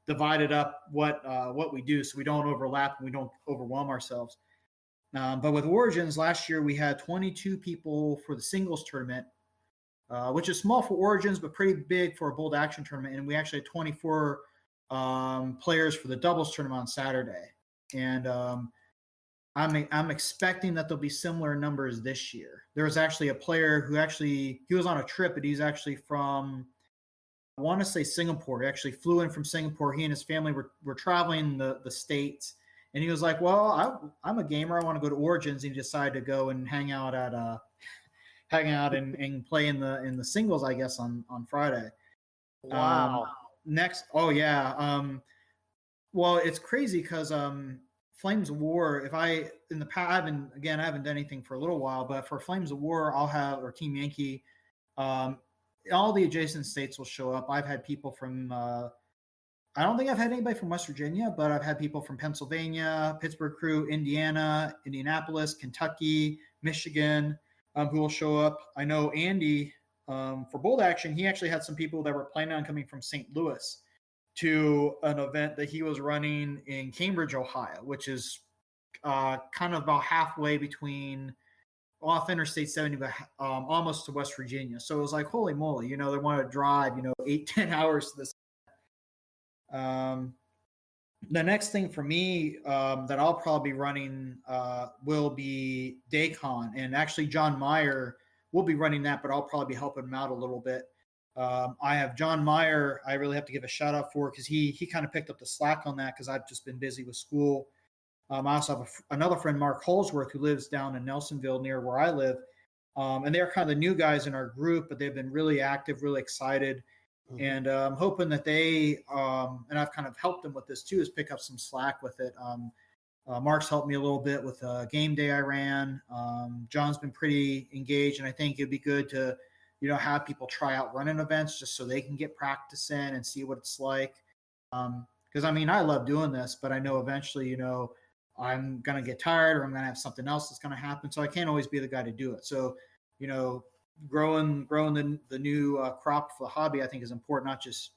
divided up what we do so we don't overlap and we don't overwhelm ourselves. But with Origins, last year we had 22 people for the singles tournament, which is small for Origins, but pretty big for a bold action tournament. And we actually had 24 players for the doubles tournament on Saturday. And I'm expecting that there'll be similar numbers this year. There was actually a player who he was on a trip, but he's actually from, I want to say Singapore. He actually flew in from Singapore. He and his family were traveling the States. And he was like, well, I'm a gamer. I want to go to Origins. And he decided to go and hang out and play in the singles, I guess, on Friday. Wow. Well, it's crazy because Flames of War, I haven't done anything for a little while, but for Flames of War, or Team Yankee, all the adjacent states will show up. I've had people from, I don't think I've had anybody from West Virginia, but I've had people from Pennsylvania, Pittsburgh crew, Indiana, Indianapolis, Kentucky, Michigan, who will show up. I know Andy, for bold action, he actually had some people that were planning on coming from St. Louis to an event that he was running in Cambridge, Ohio, which is kind of about halfway between off Interstate 70, but almost to West Virginia. So it was like, holy moly, they want to drive, 8-10 hours to this. The next thing for me that I'll probably be running will be Daycon. And actually John Meyer will be running that, but I'll probably be helping him out a little bit. I have John Meyer, I really have to give a shout out for, because he kind of picked up the slack on that because I've just been busy with school. I also have another friend, Mark Holsworth, who lives down in Nelsonville near where I live. And they're kind of the new guys in our group, but they've been really active, really excited. Mm-hmm. And I'm hoping that they, and I've kind of helped them with this too, is pick up some slack with it. Mark's helped me a little bit with a game day I ran. John's been pretty engaged, and I think it'd be good to, have people try out running events just so they can get practice in and see what it's like. Because I love doing this, but I know eventually, I'm going to get tired, or I'm going to have something else that's going to happen. So I can't always be the guy to do it. So, growing the new crop for the hobby, I think, is important. Not just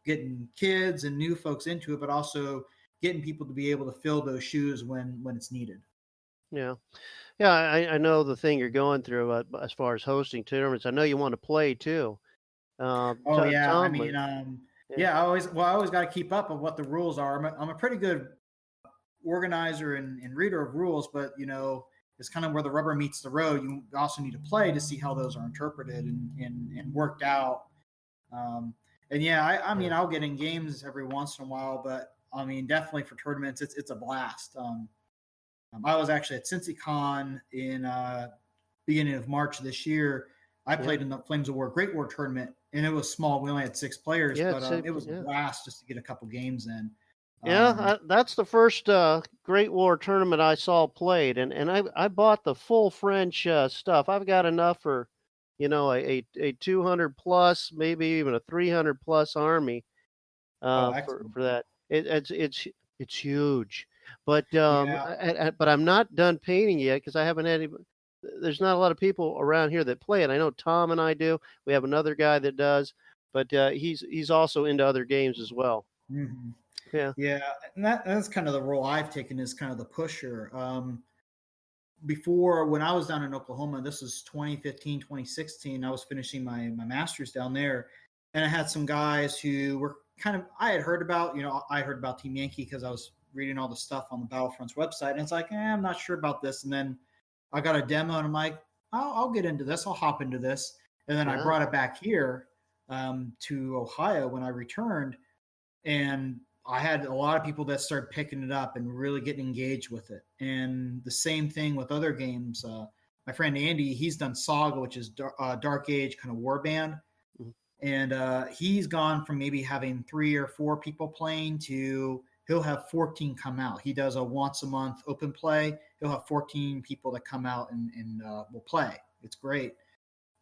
getting kids and new folks into it, but also getting people to be able to fill those shoes when it's needed. Yeah. Yeah, I know the thing you're going through as far as hosting tournaments. I know you want to play too. Oh yeah, I Tom, mean, yeah, yeah, I always got to keep up with what the rules are. I'm a pretty good organizer and reader of rules, but it's kind of where the rubber meets the road. You also need to play to see how those are interpreted and worked out. Um, and yeah, I mean, I'll get in games every once in a while, but I mean, definitely for tournaments, it's a blast. I was actually at CincyCon in beginning of March this year. I yeah, played in the Flames of War Great War tournament, and it was small. We only had 6 players, yeah, but it was a yeah. blast just to get a couple games in. Yeah, Um, that's the first Great War tournament I saw played, and I bought the full French stuff. I've got enough for, a 200 plus, maybe even a 300 plus army oh, for excellent. that. It's huge, but Yeah, but I'm not done painting yet because I haven't had any. There's not a lot of people around here that play it. I know Tom and I do. We have another guy that does, but he's also into other games as well. hmm Yeah, yeah, and that's kind of the role I've taken is kind of the pusher. Before when I was down in Oklahoma, this was 2015, 2016, I was finishing my master's down there. And I had some guys who were I had heard about, I heard about Team Yankee because I was reading all the stuff on the Battlefront's website. And it's like, I'm not sure about this. And then I got a demo and I'm like, I'll get into this. I'll hop into this. And then I yeah. brought it back here to Ohio when I returned. And I had a lot of people that started picking it up and really getting engaged with it. And the same thing with other games. My friend Andy, he's done Saga, which is Dark Age kind of warband, Mhm. and he's gone from maybe having 3 or 4 people playing to he'll have 14 come out. He does a once a month open play. He'll have 14 people that come out and will play. It's great.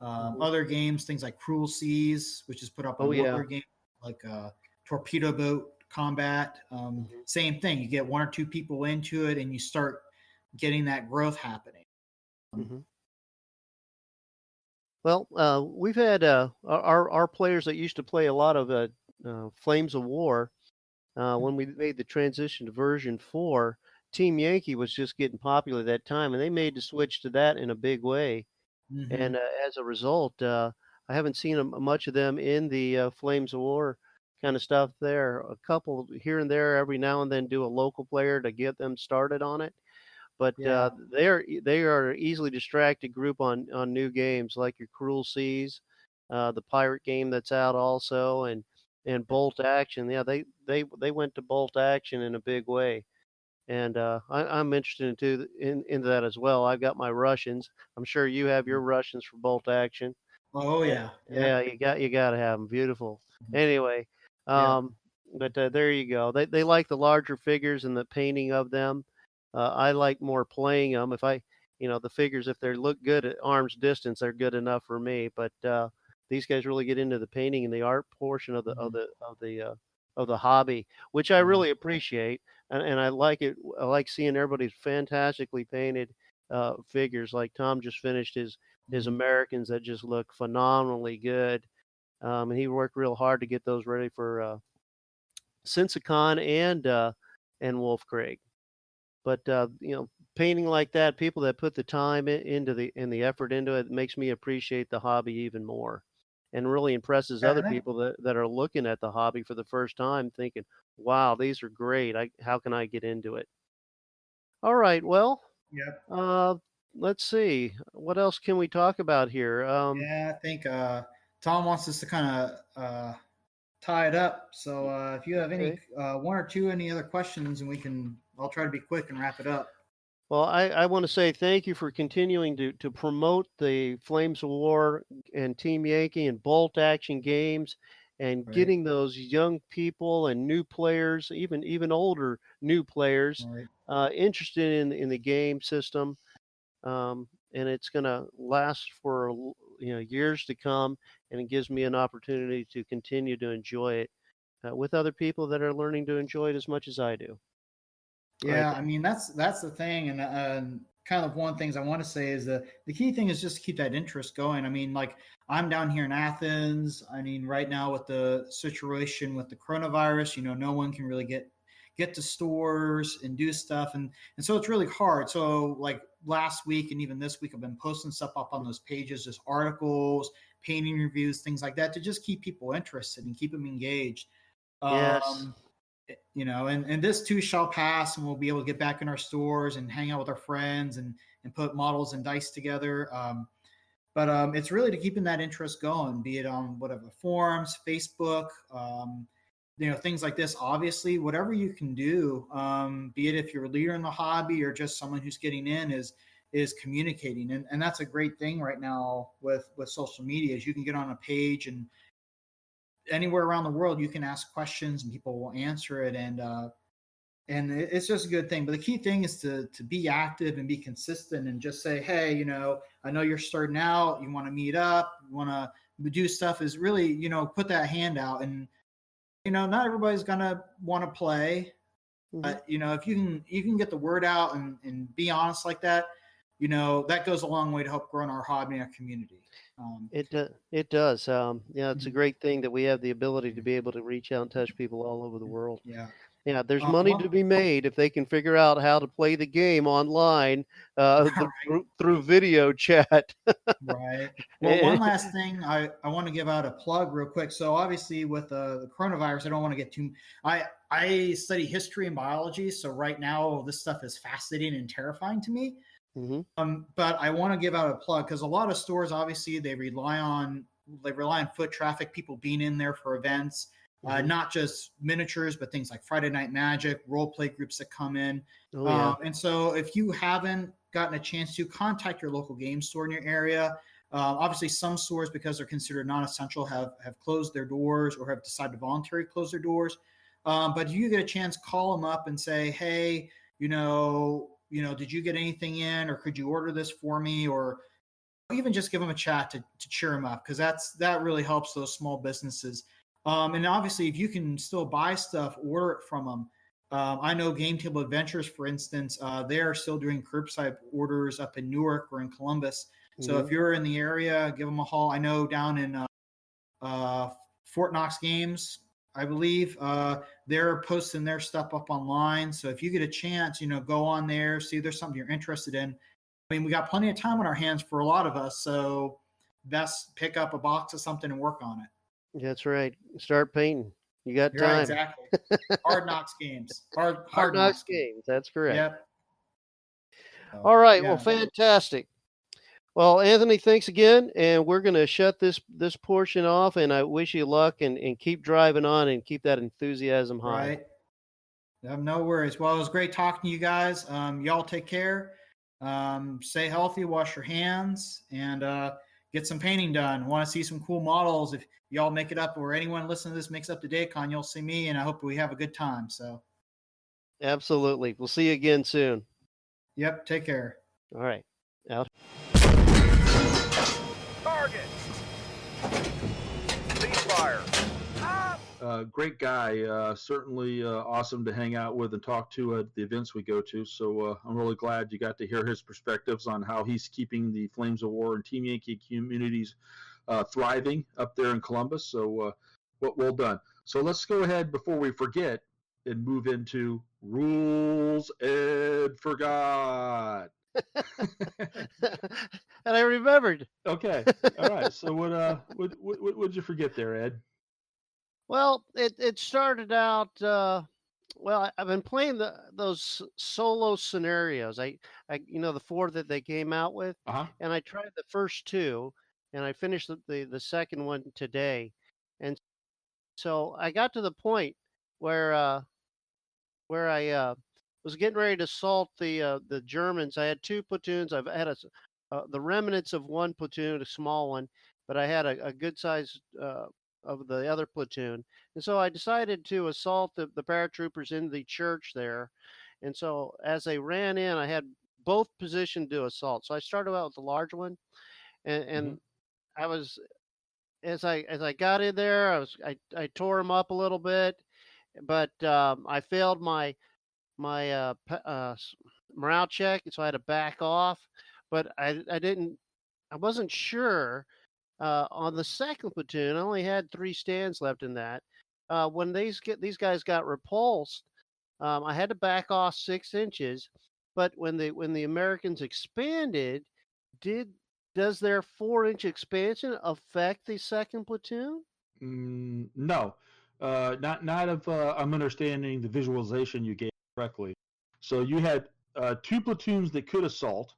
Mhm. Other games, things like Cruel Seas, which is put up Oh, on yeah. Warrior Game, like Torpedo Boat Combat. Mhm. Same thing. You get 1 or 2 people into it, and you start getting that growth happening. Um, Mhm. Well, we've had our players that used to play a lot of Flames of War. When we made the transition to version 4, Team Yankee was just getting popular at that time, and they made the switch to that in a big way. mm-hmm. And as a result, I haven't seen much of them in the Flames of War kind of stuff there. A couple here and there, every now and then, do a local player to get them started on it. But Yeah. they are an easily distracted group on new games like your Cruel Seas, the pirate game that's out also, and Bolt Action. Yeah, they went to Bolt Action in a big way, and I'm interested into that as well. I've got my Russians. I'm sure you have your Russians for Bolt Action. Oh Yeah, yeah. Yeah. yeah, you got to have them. Beautiful. Anyway, Yeah. um, but there you go. They like the larger figures and the painting of them. I like more playing them. If the figures, if they look good at arm's distance, they're good enough for me. But these guys really get into the painting and the art portion of the of Mhm. the of the of the hobby, which I Yeah. really appreciate, and I like it. I like seeing everybody's fantastically painted figures. Like Tom just finished his Mhm. Americans that just look phenomenally good. And he worked real hard to get those ready for Sensicon and Wolf Creek. But painting like that, people that put the time into the effort into it makes me appreciate the hobby even more, and really impresses Yeah, other people that are looking at the hobby for the first time, thinking, "Wow, these are great. How can I get into it?" All right, well, yeah. uh, let's see, what else can we talk about here? Yeah. I think Tom wants us to kind of tie it up. So if you have any Okay. 1 or 2 any other questions, and I'll try to be quick and wrap it up. Well, I want to say thank you for continuing to promote the Flames of War and Team Yankee and Bolt Action games and Right. getting those young people and new players, even older new players, Right. interested in the game system. And it's going to last for years to come, and it gives me an opportunity to continue to enjoy it with other people that are learning to enjoy it as much as I do. All right. Yeah, I mean that's the thing, and kind of one things I want to say is the key thing is just to keep that interest going. I mean, like I'm down here in Athens. I mean, right now with the situation with the coronavirus, no one can really get to stores and do stuff, and so it's really hard. So like last week and even this week, I've been posting stuff up on those pages, just articles, painting reviews, things like that, to just keep people interested and keep them engaged. Yes. And this too shall pass, and we'll be able to get back in our stores and hang out with our friends and put models and dice together. But it's really to keeping that interest going, be it on whatever forums, Facebook, things like this. Obviously, whatever you can do, be it if you're a leader in the hobby or just someone who's getting in, is communicating, and that's a great thing right now with social media. Is you can get on a page and anywhere around the world you can ask questions and people will answer it, and it's just a good thing. But the key thing is to be active and be consistent and just say, hey, I know you're starting out, you want to meet up, you want to do stuff, is really, put that hand out. And not everybody's gonna want to play, but if you can get the word out and be honest like that, that goes a long way to help grow our hobby and our community. It does. It's a great thing that we have the ability to be able to reach out and touch people all over the world. Yeah. Yeah, there's money to be made if they can figure out how to play the game online through video chat. Right. Well, one last thing I want to give out a plug real quick. So obviously with the coronavirus, I don't want to get too. I study history and biology, so right now this stuff is fascinating and terrifying to me. But I want to give out a plug because a lot of stores, obviously, they rely on foot traffic, people being in there for events, not just miniatures, but things like Friday Night Magic, role play groups that come in. Oh, yeah. And so if you haven't gotten a chance to, contact your local game store in your area. Obviously, some stores, because they're considered non-essential, have closed their doors or have decided to voluntarily close their doors. But if you get a chance, call them up and say, hey, did you get anything in, or could you order this for me? Or even just give them a chat to cheer them up, because that really helps those small businesses. And obviously, if you can still buy stuff, order it from them. I know Game Table Adventures, for instance, they are still doing curbside orders up in Newark or in Columbus. So if you're in the area, give them a haul. I know down in Fort Knox Games, I believe, they're posting their stuff up online. So if you get a chance, go on there, see if there's something you're interested in. I mean, we got plenty of time on our hands for a lot of us, so best pick up a box of something and work on it. That's right. Start painting. You got time. Right, exactly. Hard Knocks Games. Hard Knocks Games. That's correct. Yep. All right. Yeah. Well, fantastic. Well, Anthony, thanks again, and we're going to shut this portion off, and I wish you luck and keep driving on and keep that enthusiasm high. Right. No worries. Well, it was great talking to you guys. Y'all take care. Stay healthy, wash your hands, and get some painting done. Want to see some cool models. If y'all make it up, or anyone listening to this makes up to DayCon, you'll see me, and I hope we have a good time. So, absolutely. We'll see you again soon. Yep. Take care. All right. Out. Target. Ceasefire. Great guy. Certainly awesome to hang out with and talk to at the events we go to. So I'm really glad you got to hear his perspectives on how he's keeping the Flames of War and Team Yankee communities thriving up there in Columbus. So well done. So let's go ahead before we forget and move into Rules Ed Forgot. And I remembered. Okay. All right. So what'd you forget there, Ed? Well, it started out. I've been playing those solo scenarios. I the 4 that they came out with, and I tried the first 2, and I finished the second one today, and so I got to the point where I was getting ready to assault the Germans. I had 2 platoons. I've had the remnants of 1 platoon, a small one, but I had a good size of the other platoon. And so I decided to assault the paratroopers in the church there. And so as they ran in, I had both positioned to assault. So I started out with the large one, and I was, as I got in there, I tore them up a little bit, but I failed my morale check, so I had to back off. But I wasn't sure. On the second platoon, I only had 3 stands left in that. When these guys got repulsed, I had to back off 6 inches. But when the Americans expanded, did does their 4-inch expansion affect the second platoon? No, not if I'm understanding the visualization you gave correctly. So you had 2 platoons that could assault.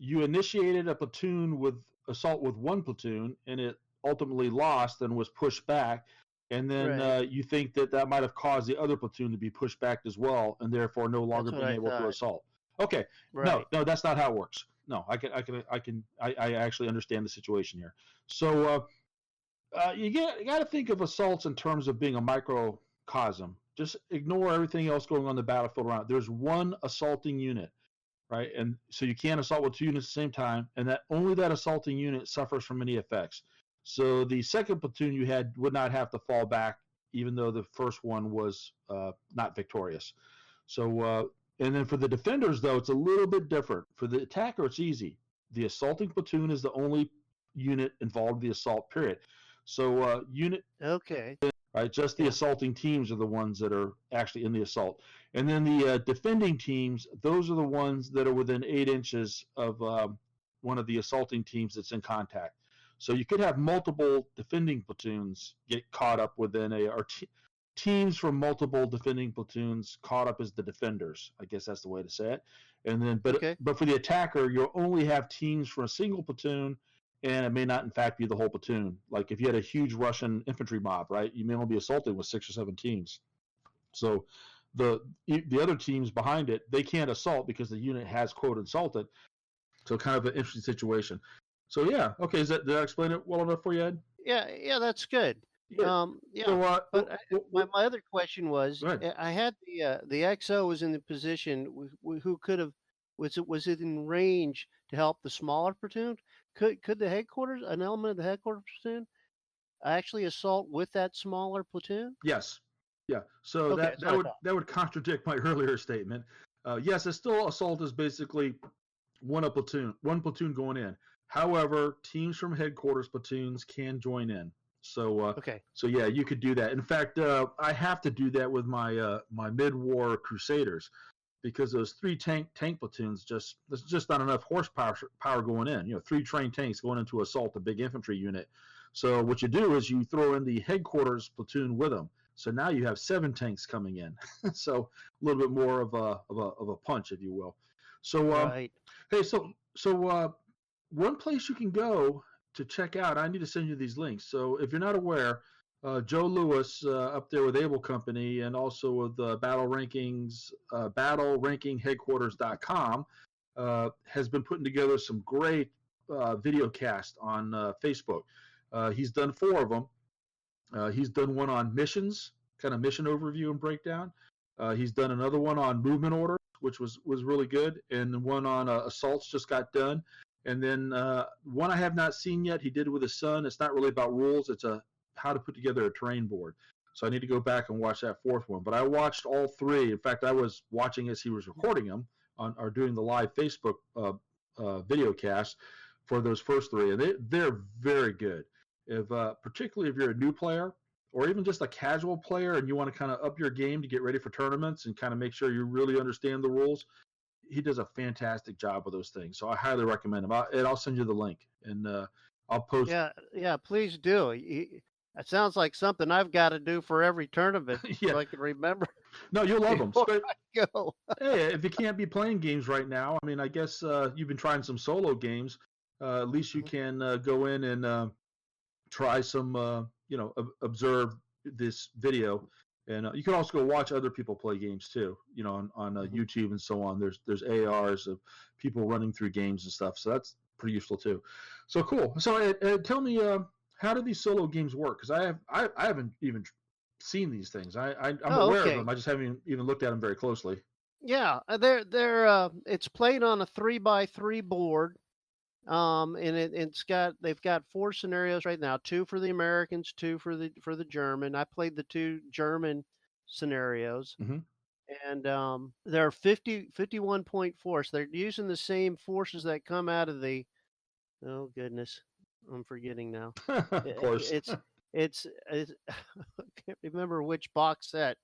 You initiated a platoon with assault with 1 platoon, and it ultimately lost and was pushed back. And then Right. you think that might have caused the other platoon to be pushed back as well, and therefore no longer That's what being I able to thought. assault. Okay, Right. no, that's not how it works. No, I actually understand the situation here. So you got to think of assaults in terms of being a microcosm. Just ignore everything else going on the battlefield around. There's one assaulting unit, right? And so you can't assault with 2 units at the same time, and that only that assaulting unit suffers from any effects. So the second platoon you had would not have to fall back, even though the first one was not victorious. So and then for the defenders, though, it's a little bit different. For the attacker, it's easy. The assaulting platoon is the only unit involved in the assault period. So unit Okay. right, just the Yeah. assaulting teams are the ones that are actually in the assault, and then the defending teams, those are the ones that are within 8 inches of one of the assaulting teams that's in contact. So you could have multiple defending platoons get caught up within teams from multiple defending platoons caught up as the defenders. I guess that's the way to say it. And then, Okay. but for the attacker, you'll only have teams from a single platoon, and it may not, in fact, be the whole platoon. Like if you had a huge Russian infantry mob, right? You may only be assaulted with 6 or 7 teams. So the other teams behind it, they can't assault because the unit has quote assaulted. So kind of an interesting situation. So yeah, okay. Did I explain it well enough for you, Ed? Yeah, that's good. Yeah. Yeah. So But my other question was, go ahead. I had the XO was in the position who could have was it in range to help the smaller platoon? Could the headquarters, an element of the headquarters platoon, actually assault with that smaller platoon? Yes. Yeah. So Okay, that's what I thought. that would contradict my earlier statement. Yes, it's still assault is basically one platoon going in. However, teams from headquarters platoons can join in. So Okay. so yeah, you could do that. In fact, I have to do that with my mid-war Crusaders because those 3 tank platoons there's just not enough power going in. 3 trained tanks going in to assault a big infantry unit. So what you do is you throw in the headquarters platoon with them. So now you have 7 tanks coming in. So a little bit more of a punch, if you will. So Right. hey, so one place you can go to check out, I need to send you these links. So if you're not aware, Joe Lewis up there with Able Company and also with battlerankingheadquarters.com has been putting together some great video cast on Facebook. He's done 4 of them. He's done one on missions, kind of mission overview and breakdown. He's done another one on movement orders, which was really good, and one on assaults just got done. And then one I have not seen yet. He did with his son. It's not really about rules. It's how to put together a terrain board. So I need to go back and watch that 4th one. But I watched all 3. In fact, I was watching as he was recording them or doing the live Facebook video cast for those first 3, and they're very good. If particularly if you're a new player or even just a casual player and you want to kind of up your game to get ready for tournaments and kind of make sure you really understand the rules, he does a fantastic job with those things. So I highly recommend him. I'll send you the link, and I'll post. Yeah, please do. It sounds like something I've got to do for every tournament Yeah. so I can remember No, you'll love them. before I go. Hey, if you can't be playing games right now, I mean, I guess you've been trying some solo games. At least you can go in and try some, observe this video. And you can also go watch other people play games too, on YouTube and so on. There's ARs of people running through games and stuff. So that's pretty useful too. So cool. So tell me, how do these solo games work? Because I haven't even seen these things. I'm aware of them. I just haven't even looked at them very closely. Yeah, they're it's played on a 3x3 board. And they've got 4 scenarios right now, 2 for the Americans, 2 for the German. I played the 2 German scenarios. Mhm. and they're 51-point force. They're using the same forces that come out of the. Oh goodness, I'm forgetting now. Of course. It's I can't remember which box set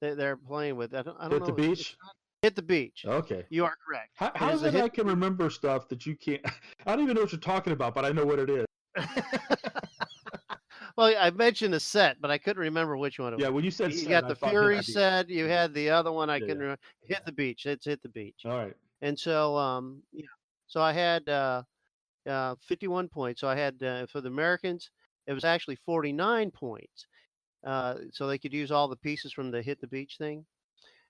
that they're playing with. I don't Hit the know. It's beach. not Hit the Beach. Okay. You are correct. It How is is the it Hit I can the remember stuff that you can't? I don't even know what you're talking about, but I know what it is. Beach. Well, I mentioned the set, but I couldn't remember which one it Yeah, was. when you said You set, got I the thought hit Fury the beach. set. You Yeah, had the other one. I yeah, couldn't yeah. remember. Hit the Beach. It's Hit the Beach. All right. And so, yeah. So I had 51 points. So I had for the Americans, it was actually 49 points. So they could use all the pieces from the Hit the Beach thing.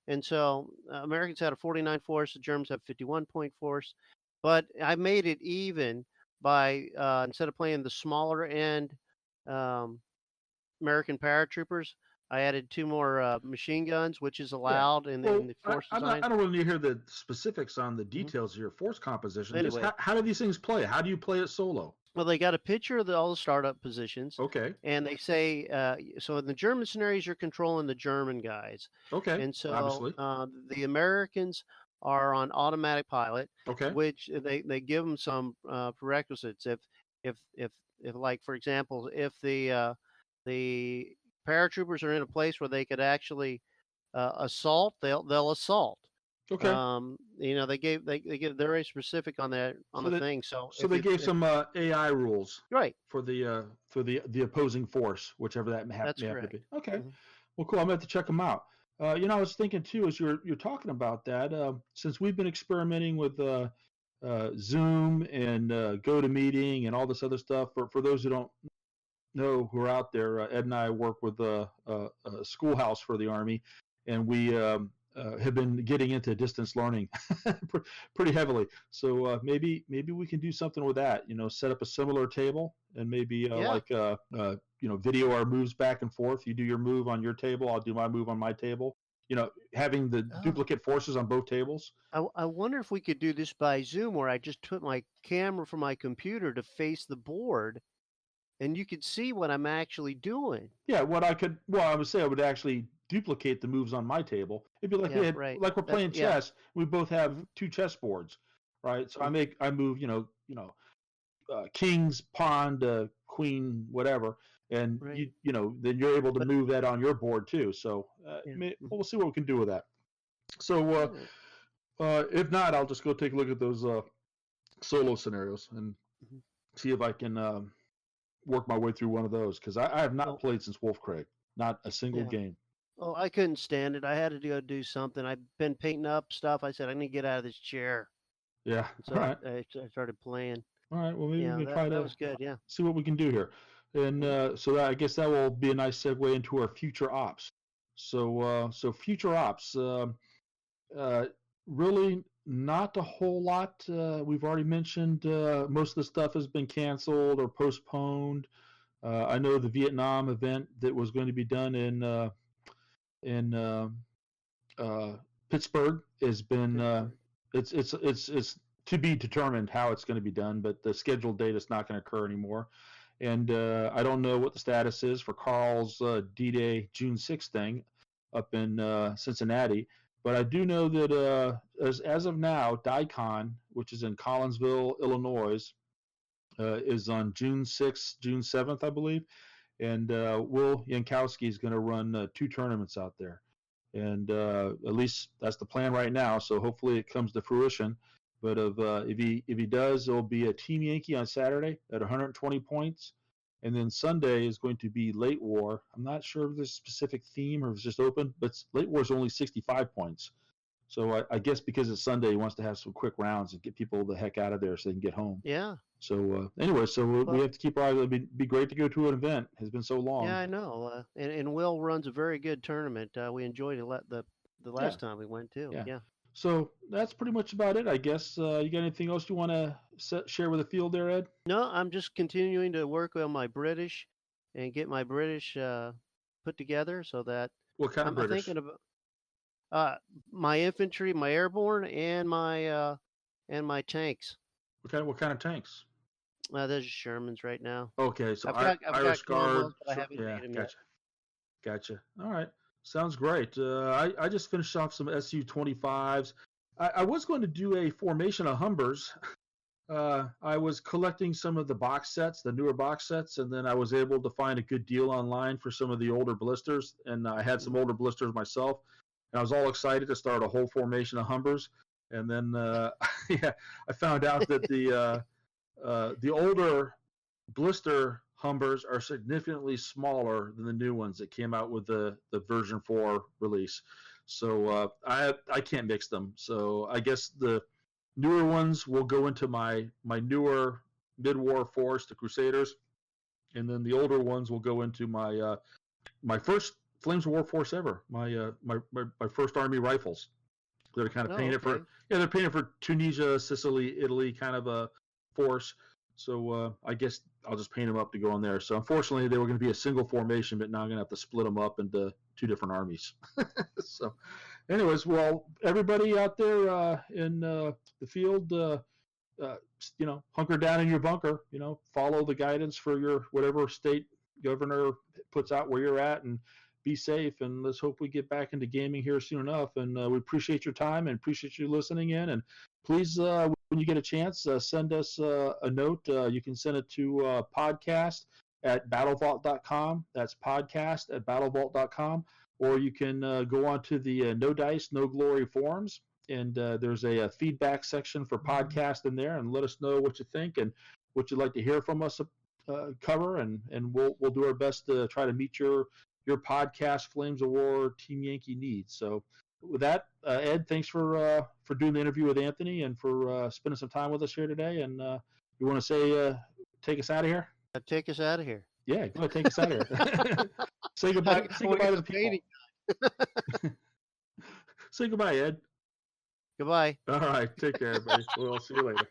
And so Americans had a 49 force, the Germans have 51-point force. But I made it even by instead of playing the smaller end um, American paratroopers, I added 2 more machine guns, which is Yeah. allowed in Well, the force design. I don't really hear the specifics on the Mhm. details of your force composition. Just Anyway, how do these things play? How do you play it solo? well, they got a picture of all the startup positions, Okay. and they say so in the German scenarios, you're controlling the German guys, Okay. and so Obviously. the Americans are on automatic pilot, Okay. which they give them some prerequisites. If like for example, if the paratroopers are in a place where they could actually assault, they'll assault. Okay. They give they're very specific on that on So the that thing. So so they gave some AI rules right, for the opposing force, whichever that that's may have to correct. be. Okay. Mhm. Well, cool. I'm gonna have to check them out. I was thinking too, as you're talking about that, since we've been experimenting with Zoom and GoToMeeting and all this other stuff. For those who don't know who are out there, Ed and I work with a schoolhouse for the Army, and we have been getting into distance learning pretty heavily. So maybe we can do something with that. Set up a similar table and maybe Yeah. video our moves back and forth. You do your move on your table, I'll do my move on my table. Having the Oh, duplicate forces on both tables. I wonder if we could do this by Zoom, where I just put my camera from my computer to face the board, and you could see what I'm actually doing. Yeah, I would say I would actually duplicate the moves on my table. It'd be like Yeah, right. we're That's playing yeah. chess. We both have Mhm, 2 chess boards, right? So mhm, I move, kings, pawn to queen, whatever, and right. then you're able to But move that on your board too. So yeah. we'll see what we can do with that. So All right. if not, I'll just go take a look at those solo scenarios and Mhm. see if I can work my way through one of those because I have not Well, played since Wolf Craig, not a single yeah. game. Oh, I couldn't stand it. I had to go do something. I've been painting up stuff. I said I need to get out of this chair, Yeah. and so All right. I started playing. All right. Well, maybe we Yeah, can try that to was good. Yeah. see what we can do here. And Mhm. so I guess that will be a nice segue into our future ops. So future ops, uh, really not a whole lot. We've already mentioned most of the stuff has been canceled or postponed. I know the Vietnam event that was going to be done in uh, Pittsburgh has been Pittsburgh. it's to be determined how it's going to be done, but the scheduled date is not going to occur anymore. And I don't know what the status is for Carl's D-Day June 6th thing up in Cincinnati, but I do know that as of now, DICON, which is in Collinsville, Illinois, is on June 6th, June 7th, I believe. And Will Yankowski is going to run 2 tournaments out there. And at least that's the plan right now. So hopefully it comes to fruition. But if he does, it'll be a Team Yankee on Saturday at 120 points, and then Sunday is going to be Late War. I'm not sure if there's a specific theme or if it's just open, but Late War is only 65 points. So I guess because it's Sunday, he wants to have some quick rounds and get people the heck out of there so they can get home. Yeah. So anyway, so we Well, have to keep our eyes. It'd be great to go to an event. It's been so yeah, long. I know. And Will runs a very good tournament. We enjoyed it the Yeah, last time we went too. yeah. Yeah. So that's pretty much about it, I guess. You got anything else you want to share with the field there, Ed? No, I'm just continuing to work on my British and get my British put together so that What kind of I'm British? thinking of uh, my infantry, my airborne, and my tanks. What kind of tanks? Those are Shermans right now. Okay, so I've got Irish Cromwells, Guard. but I haven't Yeah, made them yet. gotcha. All right. Sounds great. I just finished off some SU-25s. I was going to do a formation of Humbers. I was collecting some of the box sets, the newer box sets, and then I was able to find a good deal online for some of the older blisters. And I had some older blisters myself. And I was all excited to start a whole formation of Humbers. And then yeah, I found out that the older blister Humbers are significantly smaller than the new ones that came out with the version 4 release. So I can't mix them. So I guess the newer ones will go into my newer mid-war force, the Crusaders, and then the older ones will go into my my first Flames of War force ever, my first Army rifles. They're kind of painted for they're painted for Tunisia, Sicily, Italy kind of a force. So I guess I'll just paint them up to go on there. So unfortunately, they were going to be a single formation, but now I'm going to have to split them up into 2 different armies. So, anyways, well, everybody out there in the field, hunker down in your bunker. Follow the guidance for your whatever state governor puts out where you're at, and be safe. And let's hope we get back into gaming here soon enough. And we appreciate your time and appreciate you listening in. And please, when you get a chance, send us a note. You can send it to podcast@battlevalt.com. That's podcast@battlevalt.com. Or you can go on to the No Dice, No Glory forums, and there's a feedback section for podcast in there, and let us know what you think and what you'd like to hear from us cover, and we'll do our best to try to meet your podcast Flames of War Team Yankee needs. So with that, Ed, thanks for doing the interview with Anthony and for spending some time with us here today. And you want to say take us out of here? Take us out of here. Yeah, go ahead, take us out of here. Say goodbye. Say goodbye to the people. Say goodbye, Ed. Goodbye. All right, take care, everybody. We'll see you later.